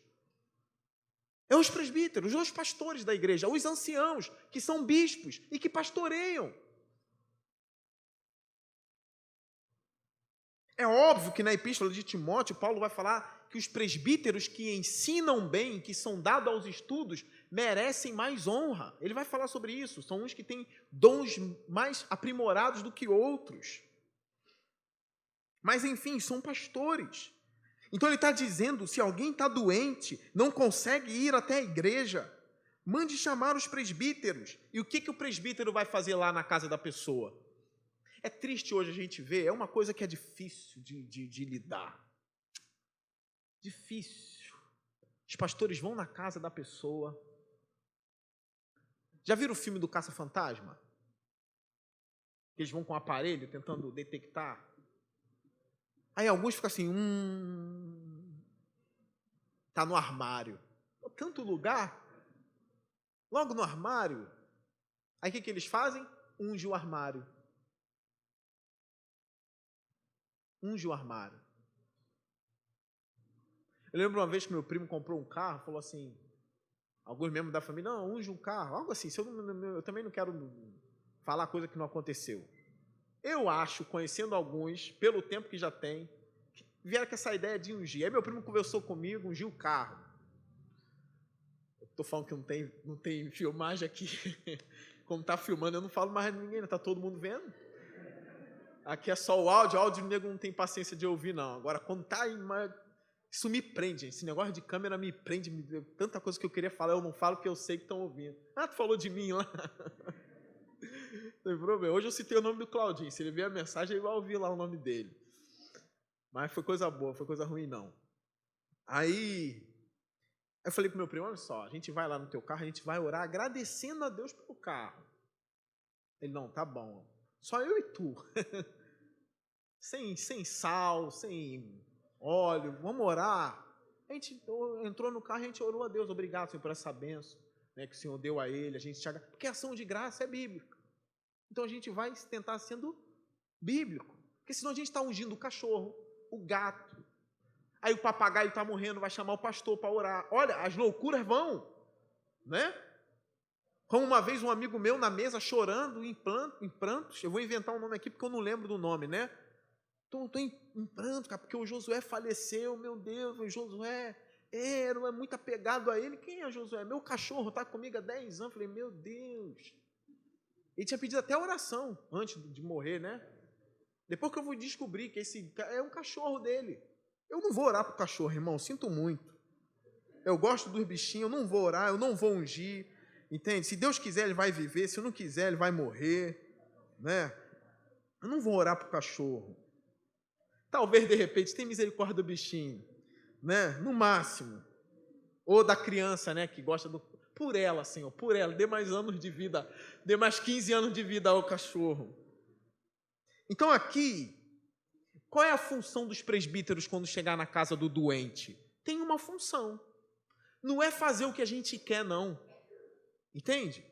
É os presbíteros, os pastores da igreja, os anciãos, que são bispos e que pastoreiam. É óbvio que na epístola de Timóteo, Paulo vai falar que os presbíteros que ensinam bem, que são dados aos estudos, merecem mais honra. Ele vai falar sobre isso. São uns que têm dons mais aprimorados do que outros. Mas, enfim, são pastores. Então, ele está dizendo, se alguém está doente, não consegue ir até a igreja, mande chamar os presbíteros. E o que o presbítero vai fazer lá na casa da pessoa? É triste hoje a gente ver, é uma coisa que é difícil de lidar. Difícil. Os pastores vão na casa da pessoa. Já viram o filme do Caça-Fantasma? Eles vão com o aparelho tentando detectar. Aí alguns ficam assim, tá no armário. Tanto lugar, logo no armário. Aí o que eles fazem? Unge o armário. Unge o armário. Eu lembro uma vez que meu primo comprou um carro, falou assim, alguns membros da família, não, unge um carro, algo assim, eu também não quero falar coisa que não aconteceu. Eu acho, conhecendo alguns, pelo tempo que já tem, que vieram com essa ideia de ungir. Aí meu primo conversou comigo, ungiu o carro. Estou falando que não tem filmagem aqui. Como está filmando, eu não falo mais de ninguém, está todo mundo vendo? Aqui é só o áudio o nego não tem paciência de ouvir, não. Agora, quando está aí, isso me prende, esse negócio de câmera me prende, tanta coisa que eu queria falar, eu não falo porque eu sei que estão ouvindo. Ah, tu falou de mim lá. Não tem problema. Hoje eu citei o nome do Claudinho. Se ele ver a mensagem, ele vai ouvir lá o nome dele. Mas foi coisa boa, foi coisa ruim, não. Aí eu falei pro meu primo, olha só, a gente vai lá no teu carro, a gente vai orar agradecendo a Deus pelo carro. Ele, não, tá bom. Só eu e tu. sem sal, sem óleo, vamos orar. A gente entrou no carro e a gente orou a Deus. Obrigado, Senhor, por essa bênção, né, que o Senhor deu a ele. Porque a ação de graça é bíblica. Então a gente vai tentar sendo bíblico. Porque senão a gente está ungindo o cachorro, o gato. Aí o papagaio está morrendo, vai chamar o pastor para orar. Olha, as loucuras vão, né? Como uma vez um amigo meu na mesa chorando em prantos. Eu vou inventar um nome aqui porque eu não lembro do nome, né? Estou em pranto, cara, porque o Josué faleceu, meu Deus, o Josué é muito apegado a ele. Quem é o Josué? Meu cachorro está comigo há 10 anos. Falei, meu Deus. Ele tinha pedido até oração antes de morrer, né? Depois que eu vou descobrir que esse é um cachorro dele. Eu não vou orar para o cachorro, irmão, sinto muito. Eu gosto dos bichinhos, eu não vou orar, eu não vou ungir, entende? Se Deus quiser, ele vai viver, se não quiser, ele vai morrer, né? Eu não vou orar para o cachorro. Talvez, de repente, tenha misericórdia do bichinho, né? No máximo. Ou da criança, né, que gosta do... Por ela, Senhor, por ela, dê mais anos de vida, dê mais 15 anos de vida ao cachorro. Então aqui, qual é a função dos presbíteros quando chegar na casa do doente? Tem uma função. Não é fazer o que a gente quer, não. Entende?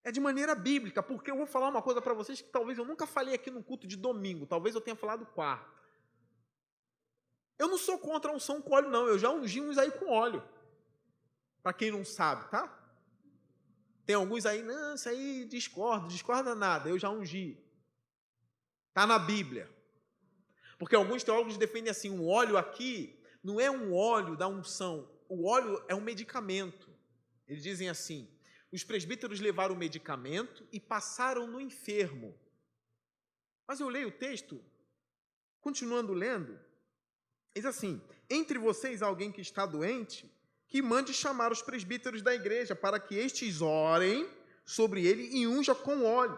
É de maneira bíblica, porque eu vou falar uma coisa para vocês que talvez eu nunca falei aqui no culto de domingo, talvez eu tenha falado quarta. Eu não sou contra a unção com óleo, não. Eu já ungi uns aí com óleo. Para quem não sabe, tá? Tem alguns aí, não, isso aí discorda nada, eu já ungi. Está na Bíblia. Porque alguns teólogos defendem assim, o óleo aqui não é um óleo da unção, o óleo é um medicamento. Eles dizem assim, os presbíteros levaram o medicamento e passaram no enfermo. Mas eu leio o texto, continuando lendo, diz assim, entre vocês alguém que está doente, que mande chamar os presbíteros da igreja, para que estes orem sobre ele e unja com óleo,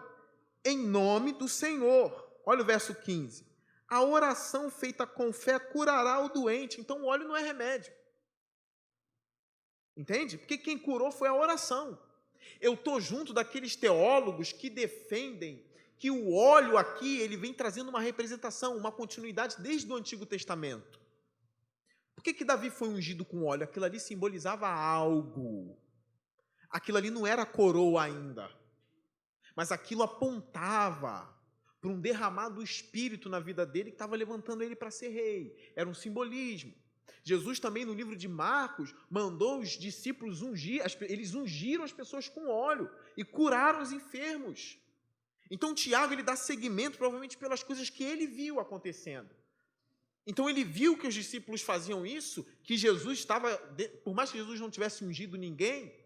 em nome do Senhor. Olha o verso 15. A oração feita com fé curará o doente. Então o óleo não é remédio. Entende? Porque quem curou foi a oração. Eu estou junto daqueles teólogos que defendem que o óleo aqui, ele vem trazendo uma representação, uma continuidade desde o Antigo Testamento. Por que Davi foi ungido com óleo? Aquilo ali simbolizava algo. Aquilo ali não era coroa ainda, mas aquilo apontava para um derramado do Espírito na vida dele que estava levantando ele para ser rei. Era um simbolismo. Jesus também, no livro de Marcos, mandou os discípulos ungir, eles ungiram as pessoas com óleo e curaram os enfermos. Então Tiago, ele dá seguimento provavelmente pelas coisas que ele viu acontecendo. Então ele viu que os discípulos faziam isso, que Jesus estava, por mais que Jesus não tivesse ungido ninguém,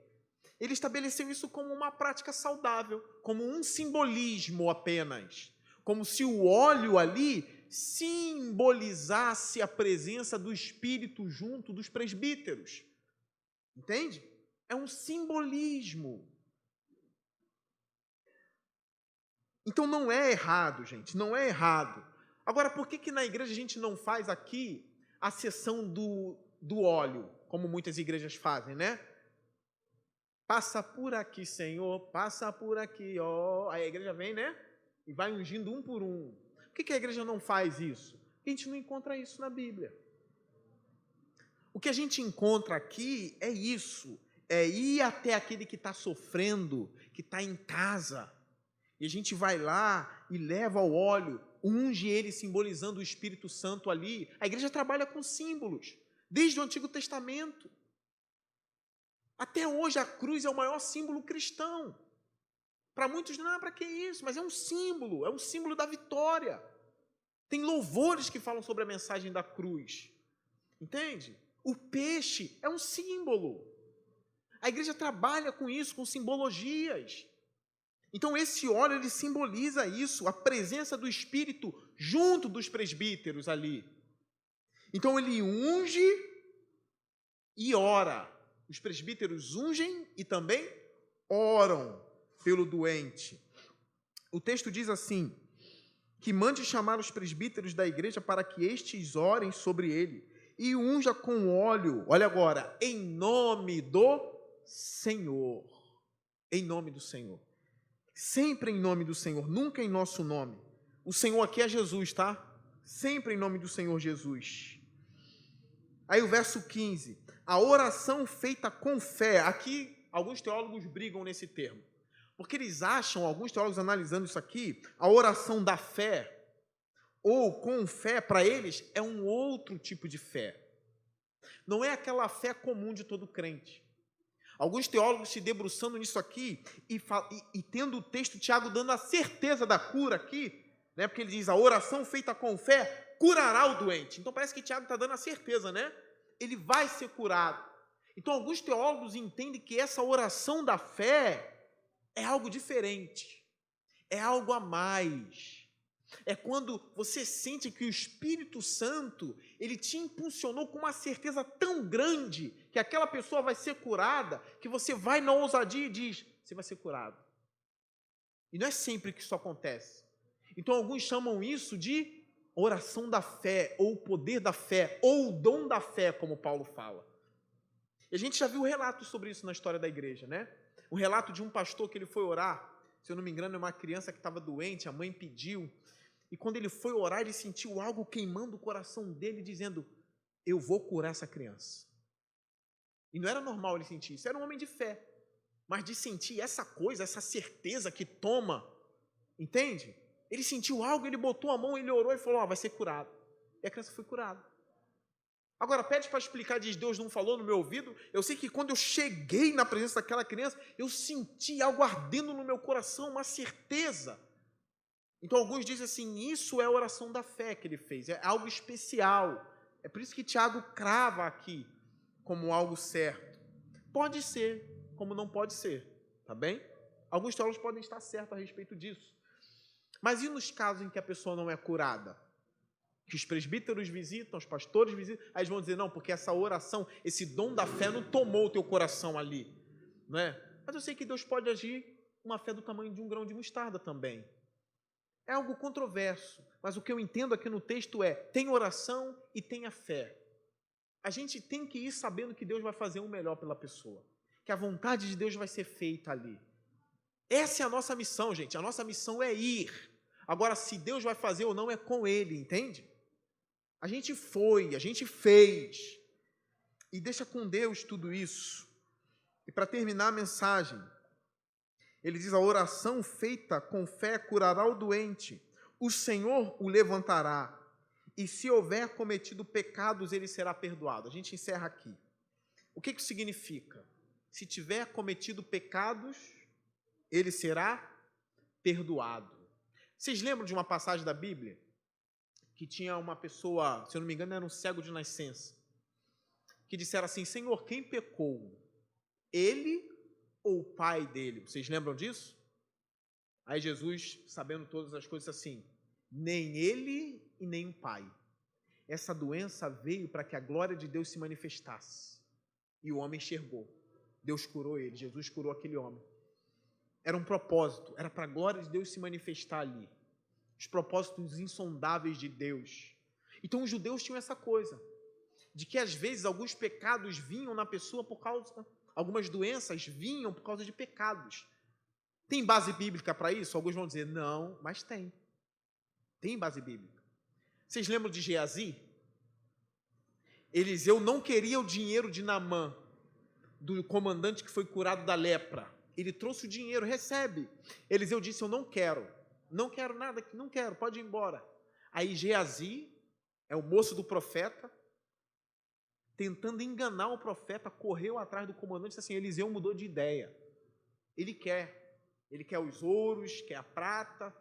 ele estabeleceu isso como uma prática saudável, como um simbolismo apenas, como se o óleo ali simbolizasse a presença do Espírito junto dos presbíteros. Entende? É um simbolismo. Então não é errado, gente, não é errado. Agora, por que na igreja a gente não faz aqui a sessão do óleo, como muitas igrejas fazem, né? Passa por aqui, Senhor, passa por aqui, ó. Aí a igreja vem, né? E vai ungindo um por um. Por que a igreja não faz isso? Porque a gente não encontra isso na Bíblia. O que a gente encontra aqui é isso, é ir até aquele que está sofrendo, que está em casa. E a gente vai lá e leva o óleo, unge ele simbolizando o Espírito Santo ali. A igreja trabalha com símbolos, desde o Antigo Testamento. Até hoje a cruz é o maior símbolo cristão. Para muitos, não, para que isso? Mas é um símbolo da vitória. Tem louvores que falam sobre a mensagem da cruz. Entende? O peixe é um símbolo. A igreja trabalha com isso, com simbologias. Então esse óleo, ele simboliza isso, a presença do Espírito junto dos presbíteros ali. Então ele unge e ora. Os presbíteros ungem e também oram pelo doente. O texto diz assim, que mande chamar os presbíteros da igreja para que estes orem sobre ele e unja com óleo, olha agora, em nome do Senhor. Em nome do Senhor. Sempre em nome do Senhor, nunca em nosso nome. O Senhor aqui é Jesus, tá? Sempre em nome do Senhor Jesus. Aí o verso 15, a oração feita com fé. Aqui, alguns teólogos brigam nesse termo, porque eles acham, alguns teólogos analisando isso aqui, a oração da fé, ou com fé, para eles, é um outro tipo de fé. Não é aquela fé comum de todo crente. Alguns teólogos se debruçando nisso aqui e tendo o texto, Tiago dando a certeza da cura aqui, né? Porque ele diz, a oração feita com fé curará o doente. Então parece que Tiago está dando a certeza, né? Ele vai ser curado. Então alguns teólogos entendem que essa oração da fé é algo diferente, é algo a mais. É quando você sente que o Espírito Santo, ele te impulsionou com uma certeza tão grande que aquela pessoa vai ser curada, que você vai na ousadia e diz, você vai ser curado. E não é sempre que isso acontece. Então alguns chamam isso de oração da fé, ou o poder da fé, ou o dom da fé, como Paulo fala. E a gente já viu relatos sobre isso na história da igreja, né? O relato de um pastor que ele foi orar, se eu não me engano, é uma criança que estava doente, a mãe pediu, e quando ele foi orar, ele sentiu algo queimando o coração dele, dizendo, eu vou curar essa criança. E não era normal ele sentir isso, era um homem de fé, mas de sentir essa coisa, essa certeza que toma, entende? Ele sentiu algo, ele botou a mão, ele orou e falou, vai ser curado. E a criança foi curada. Agora, pede para explicar, diz, Deus não falou no meu ouvido. Eu sei que quando eu cheguei na presença daquela criança, eu senti algo ardendo no meu coração, uma certeza. Então, alguns dizem assim, isso é a oração da fé que ele fez, é algo especial. É por isso que Tiago crava aqui como algo certo. Pode ser, como não pode ser, tá bem? Alguns teólogos podem estar certos a respeito disso. Mas e nos casos em que a pessoa não é curada? Que os presbíteros visitam, os pastores visitam, aí eles vão dizer, não, porque essa oração, esse dom da fé não tomou o teu coração ali, não é? Mas eu sei que Deus pode agir uma fé do tamanho de um grão de mostarda também. É algo controverso, mas o que eu entendo aqui no texto é, tem oração e tem a fé. A gente tem que ir sabendo que Deus vai fazer o melhor pela pessoa, que a vontade de Deus vai ser feita ali. Essa é a nossa missão, gente, a nossa missão é ir. Agora, se Deus vai fazer ou não, é com Ele, entende? A gente foi, a gente fez, e deixa com Deus tudo isso. E para terminar a mensagem, ele diz: a oração feita com fé curará o doente, o Senhor o levantará, e se houver cometido pecados, ele será perdoado. A gente encerra aqui. O que isso significa? Se tiver cometido pecados, ele será perdoado. Vocês lembram de uma passagem da Bíblia? Que tinha uma pessoa, se eu não me engano, era um cego de nascença, que disseram assim: Senhor, quem pecou? Ele ou o pai dele? Vocês lembram disso? Aí Jesus, sabendo todas as coisas, assim: nem ele e nem o pai. Essa doença veio para que a glória de Deus se manifestasse. E o homem enxergou. Deus curou ele, Jesus curou aquele homem. Era um propósito, era para a glória de Deus se manifestar ali. Os propósitos insondáveis de Deus. Então os judeus tinham essa coisa, de que às vezes alguns pecados vinham na pessoa por causa, algumas doenças vinham por causa de pecados. Tem base bíblica para isso? Alguns vão dizer, não, mas tem. Tem base bíblica. Vocês lembram de Geazi? Eliseu não queria o dinheiro de Naamã, do comandante que foi curado da lepra. Ele trouxe o dinheiro, recebe. Eliseu disse, eu não quero nada, não quero, pode ir embora. Aí Geazi, é o moço do profeta, tentando enganar o profeta, correu atrás do comandante e disse assim, Eliseu mudou de ideia. Ele quer os ouros, quer a prata.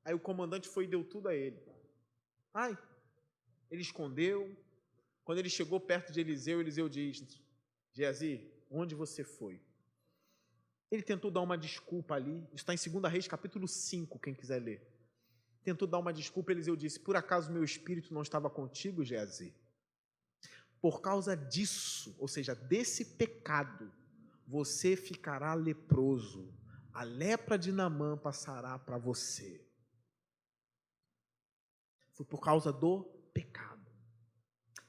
Aí o comandante foi e deu tudo a ele. Ele escondeu. Quando ele chegou perto de Eliseu, Eliseu diz, Geazi, onde você foi? Ele tentou dar uma desculpa ali, isso está em 2 Reis, capítulo 5, quem quiser ler. Tentou dar uma desculpa, Eliseu disse, por acaso meu espírito não estava contigo, Geazi? Por causa disso, ou seja, desse pecado, você ficará leproso. A lepra de Naamã passará para você. Foi por causa do pecado.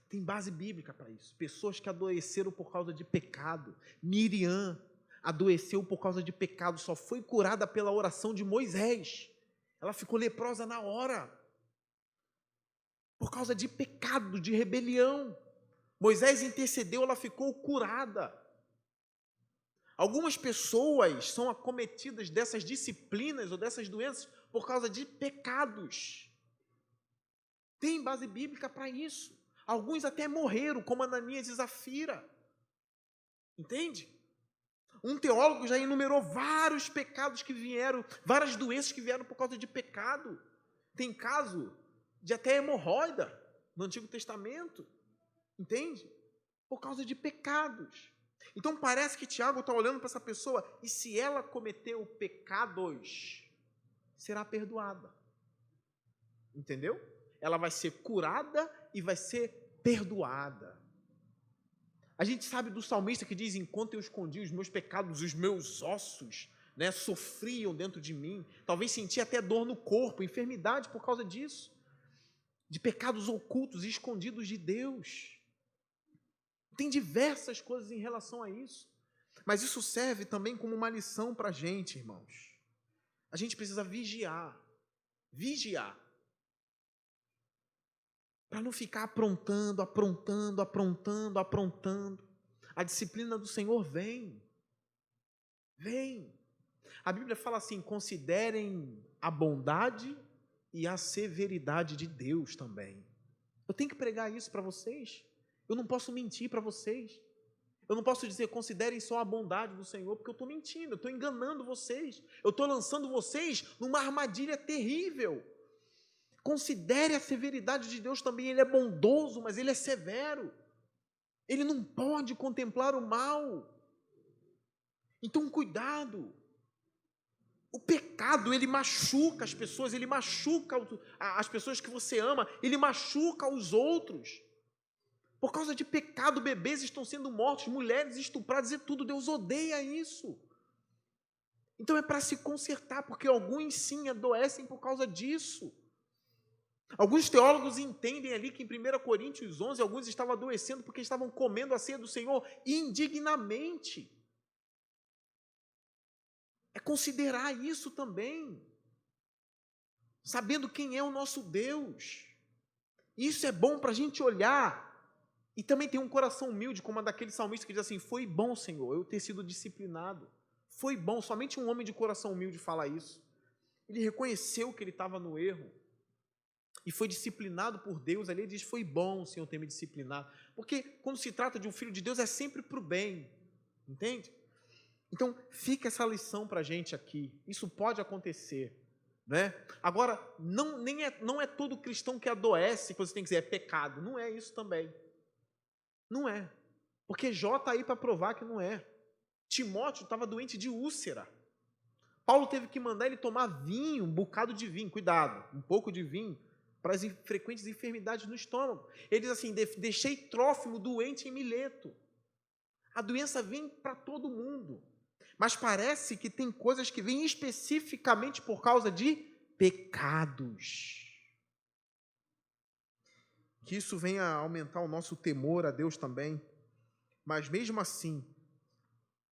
Tem base bíblica para isso. Pessoas que adoeceram por causa de pecado. Miriam adoeceu por causa de pecado, só foi curada pela oração de Moisés. Ela ficou leprosa na hora. Por causa de pecado, de rebelião. Moisés intercedeu, ela ficou curada. Algumas pessoas são acometidas dessas disciplinas ou dessas doenças por causa de pecados. Tem base bíblica para isso. Alguns até morreram, como Ananias e Zafira. Entende? Um teólogo já enumerou vários pecados que vieram, várias doenças que vieram por causa de pecado. Tem caso de até hemorroida no Antigo Testamento. Entende? Por causa de pecados. Então parece que Tiago está olhando para essa pessoa e se ela cometeu pecados, será perdoada. Entendeu? Ela vai ser curada e vai ser perdoada. A gente sabe do salmista que diz, enquanto eu escondi os meus pecados, os meus ossos, sofriam dentro de mim. Talvez sentia até dor no corpo, enfermidade por causa disso. De pecados ocultos e escondidos de Deus. Tem diversas coisas em relação a isso. Mas isso serve também como uma lição para a gente, irmãos. A gente precisa vigiar. Vigiar. Para não ficar aprontando. A disciplina do Senhor vem. A Bíblia fala assim, considerem a bondade e a severidade de Deus também. Eu tenho que pregar isso para vocês. Eu não posso mentir para vocês. Eu não posso dizer, considerem só a bondade do Senhor, porque eu estou mentindo, eu estou enganando vocês. Eu estou lançando vocês numa armadilha terrível. Considere a severidade de Deus também. Ele é bondoso, mas Ele é severo. Ele não pode contemplar o mal. Então, cuidado. O pecado, ele machuca as pessoas, ele machuca as pessoas que você ama, ele machuca os outros. Por causa de pecado, bebês estão sendo mortos, mulheres estupradas e tudo. Deus odeia isso. Então, é para se consertar, porque alguns sim adoecem por causa disso. Alguns teólogos entendem ali que em 1 Coríntios 11, alguns estavam adoecendo porque estavam comendo a ceia do Senhor indignamente. É considerar isso também. Sabendo quem é o nosso Deus. Isso é bom para a gente olhar. E também tem um coração humilde, como a daquele salmista que diz assim, foi bom, Senhor, eu ter sido disciplinado. Foi bom, somente um homem de coração humilde fala isso. Ele reconheceu que ele estava no erro e foi disciplinado por Deus. Ali ele diz, foi bom o Senhor ter me disciplinado. Porque quando se trata de um filho de Deus, é sempre para o bem, entende? Então, fica essa lição para a gente aqui. Isso pode acontecer, né? Agora, não é todo cristão que adoece, que você tem que dizer, é pecado. Não é isso também. Não é. Porque Jó está aí para provar que não é. Timóteo estava doente de úlcera. Paulo teve que mandar ele tomar vinho, um bocado de vinho, cuidado, um pouco de vinho, para as frequentes enfermidades no estômago. Ele diz assim, deixei Trófimo doente em Mileto. A doença vem para todo mundo. Mas parece que tem coisas que vêm especificamente por causa de pecados. Que isso venha a aumentar o nosso temor a Deus também. Mas mesmo assim,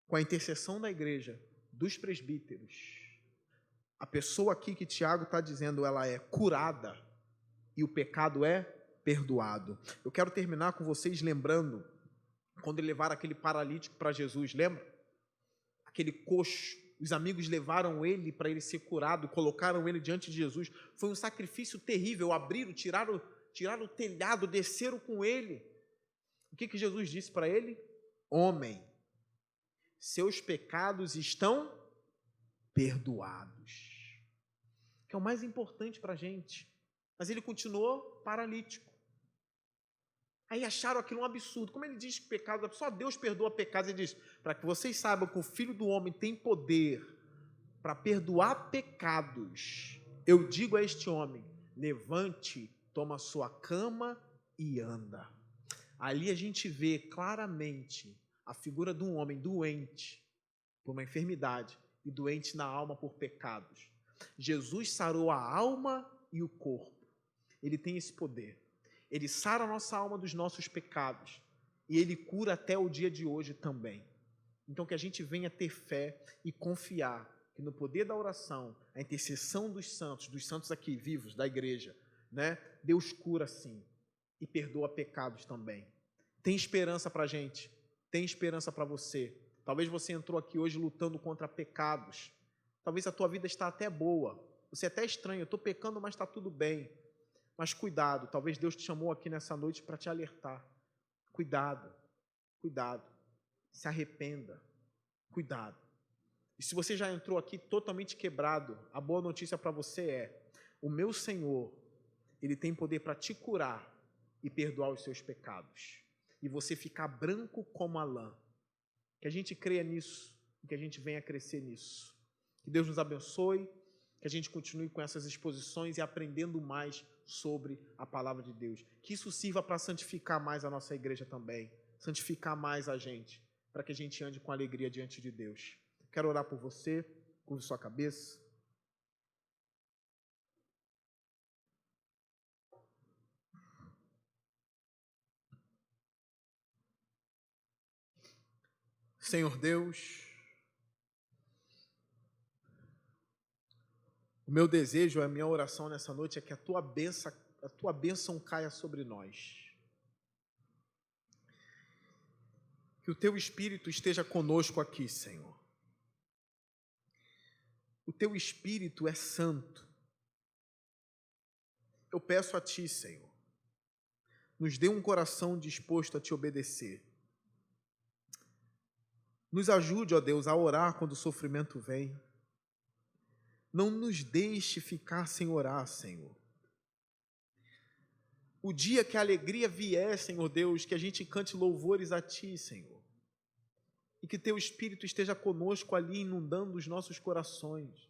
com a intercessão da igreja, dos presbíteros, a pessoa aqui que Tiago está dizendo, ela é curada e o pecado é perdoado. Eu quero terminar com vocês lembrando, quando ele levaram aquele paralítico para Jesus, lembra? Aquele coxo, os amigos levaram ele para ele ser curado, colocaram ele diante de Jesus. Foi um sacrifício terrível, abriram, tiraram o telhado, desceram com ele. O que Jesus disse para ele? Homem, seus pecados estão perdoados. Que é o mais importante para a gente. Mas ele continuou paralítico. Aí acharam aquilo um absurdo. Como ele diz que pecado, só Deus perdoa pecados. Ele diz, para que vocês saibam que o Filho do Homem tem poder para perdoar pecados, eu digo a este homem, levante, toma sua cama e anda. Ali a gente vê claramente a figura de um homem doente por uma enfermidade e doente na alma por pecados. Jesus sarou a alma e o corpo. Ele tem esse poder. Ele sara a nossa alma dos nossos pecados e Ele cura até o dia de hoje também. Então que a gente venha ter fé e confiar que no poder da oração, a intercessão dos santos aqui vivos, da igreja, né? Deus cura sim e perdoa pecados também. Tem esperança para a gente, tem esperança para você. Talvez você entrou aqui hoje lutando contra pecados. Talvez a tua vida está até boa. Você é até estranho, eu estou pecando, mas está tudo bem. Mas cuidado, talvez Deus te chamou aqui nessa noite para te alertar. Cuidado, cuidado. Se arrependa, cuidado. E se você já entrou aqui totalmente quebrado, a boa notícia para você é, o meu Senhor, Ele tem poder para te curar e perdoar os seus pecados. E você ficar branco como a lã. Que a gente creia nisso, e que a gente venha crescer nisso. Que Deus nos abençoe, que a gente continue com essas exposições e aprendendo mais sobre a palavra de Deus. Que isso sirva para santificar mais a nossa igreja também, santificar mais a gente, para que a gente ande com alegria diante de Deus. Quero orar por você, curve sua cabeça. Senhor Deus, o meu desejo, a minha oração nessa noite é que a tua bênção caia sobre nós. Que o teu Espírito esteja conosco aqui, Senhor. O teu Espírito é santo. Eu peço a ti, Senhor, nos dê um coração disposto a te obedecer. Nos ajude, ó Deus, a orar quando o sofrimento vem. Não nos deixe ficar sem orar, Senhor. O dia que a alegria vier, Senhor Deus, que a gente cante louvores a ti, Senhor. E que teu Espírito esteja conosco ali, inundando os nossos corações.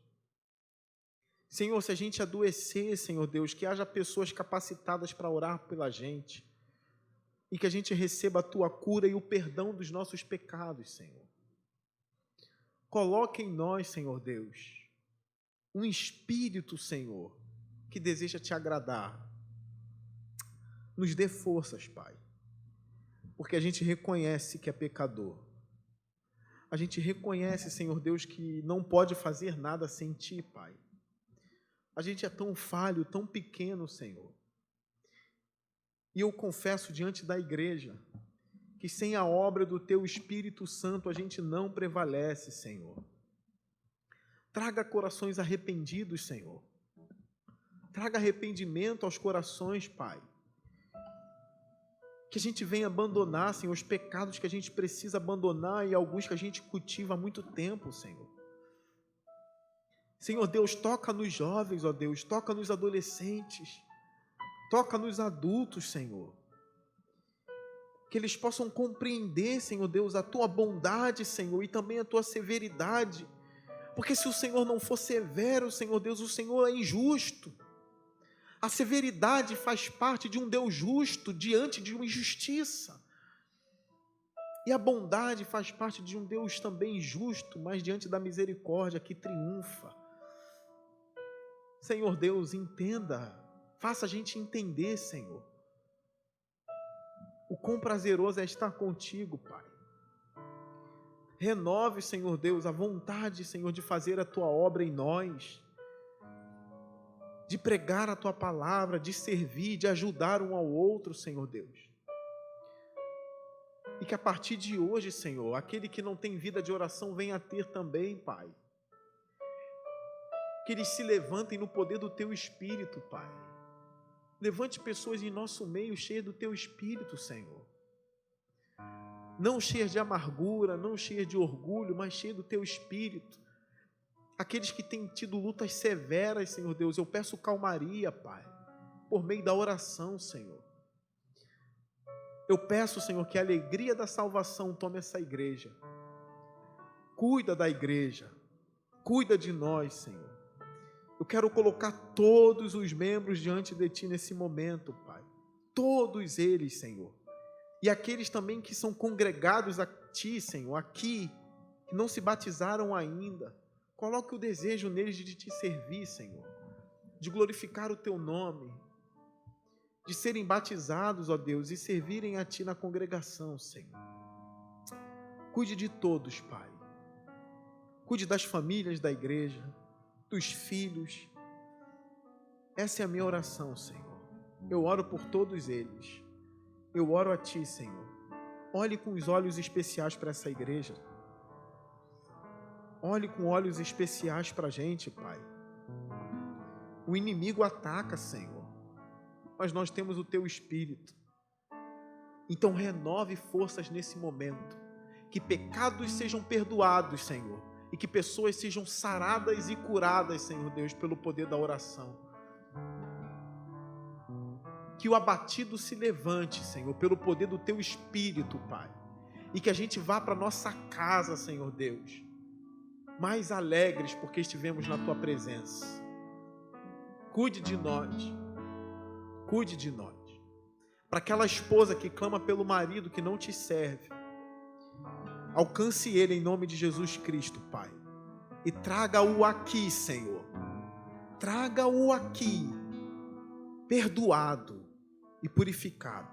Senhor, se a gente adoecer, Senhor Deus, que haja pessoas capacitadas para orar pela gente. E que a gente receba a tua cura e o perdão dos nossos pecados, Senhor. Coloque em nós, Senhor Deus, um espírito, Senhor, que deseja te agradar. Nos dê forças, Pai, porque a gente reconhece que é pecador. A gente reconhece, Senhor Deus, que não pode fazer nada sem ti, Pai. A gente é tão falho, tão pequeno, Senhor. E eu confesso diante da igreja que sem a obra do Teu Espírito Santo a gente não prevalece, Senhor. Traga corações arrependidos, Senhor. Traga arrependimento aos corações, Pai. Que a gente venha abandonar, Senhor, os pecados que a gente precisa abandonar e alguns que a gente cultiva há muito tempo, Senhor. Senhor Deus, toca nos jovens, ó Deus, toca nos adolescentes, toca nos adultos, Senhor. Que eles possam compreender, Senhor Deus, a Tua bondade, Senhor, e também a Tua severidade. Porque se o Senhor não for severo, Senhor Deus, o Senhor é injusto. A severidade faz parte de um Deus justo diante de uma injustiça. E a bondade faz parte de um Deus também justo, mas diante da misericórdia que triunfa. Senhor Deus, entenda, faça a gente entender, Senhor, o quão prazeroso é estar contigo, Pai. Renove, Senhor Deus, a vontade, Senhor, de fazer a Tua obra em nós, de pregar a Tua palavra, de servir, de ajudar um ao outro, Senhor Deus. E que a partir de hoje, Senhor, aquele que não tem vida de oração venha a ter também, Pai. Que eles se levantem no poder do Teu Espírito, Pai. Levante pessoas em nosso meio cheias do Teu Espírito, Senhor. Não cheias de amargura, não cheias de orgulho, mas cheias do Teu Espírito. Aqueles que têm tido lutas severas, Senhor Deus, eu peço calmaria, Pai, por meio da oração, Senhor. Eu peço, Senhor, que a alegria da salvação tome essa igreja. Cuida da igreja, cuida de nós, Senhor. Eu quero colocar todos os membros diante de Ti nesse momento, Pai. Todos eles, Senhor. E aqueles também que são congregados a Ti, Senhor, aqui, que não se batizaram ainda. Coloque o desejo neles de Te servir, Senhor. De glorificar o Teu nome. De serem batizados, ó Deus, e servirem a Ti na congregação, Senhor. Cuide de todos, Pai. Cuide das famílias da igreja, dos filhos. Essa é a minha oração, Senhor. Eu oro por todos eles. Eu oro a Ti, Senhor. Olhe com os olhos especiais para essa igreja. Olhe com olhos especiais para a gente, Pai. O inimigo ataca, Senhor, mas nós temos o Teu Espírito. Então renove forças nesse momento. Que pecados sejam perdoados, Senhor. E que pessoas sejam saradas e curadas, Senhor Deus, pelo poder da oração. Que o abatido se levante, Senhor, pelo poder do Teu Espírito, Pai. E que a gente vá para a nossa casa, Senhor Deus, mais alegres porque estivemos na Tua presença. Cuide de nós. Cuide de nós. Para aquela esposa que clama pelo marido que não te serve, alcance ele em nome de Jesus Cristo, Pai. E traga-o aqui, Senhor. Traga-o aqui, perdoado e purificado.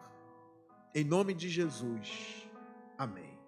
Em nome de Jesus. Amém.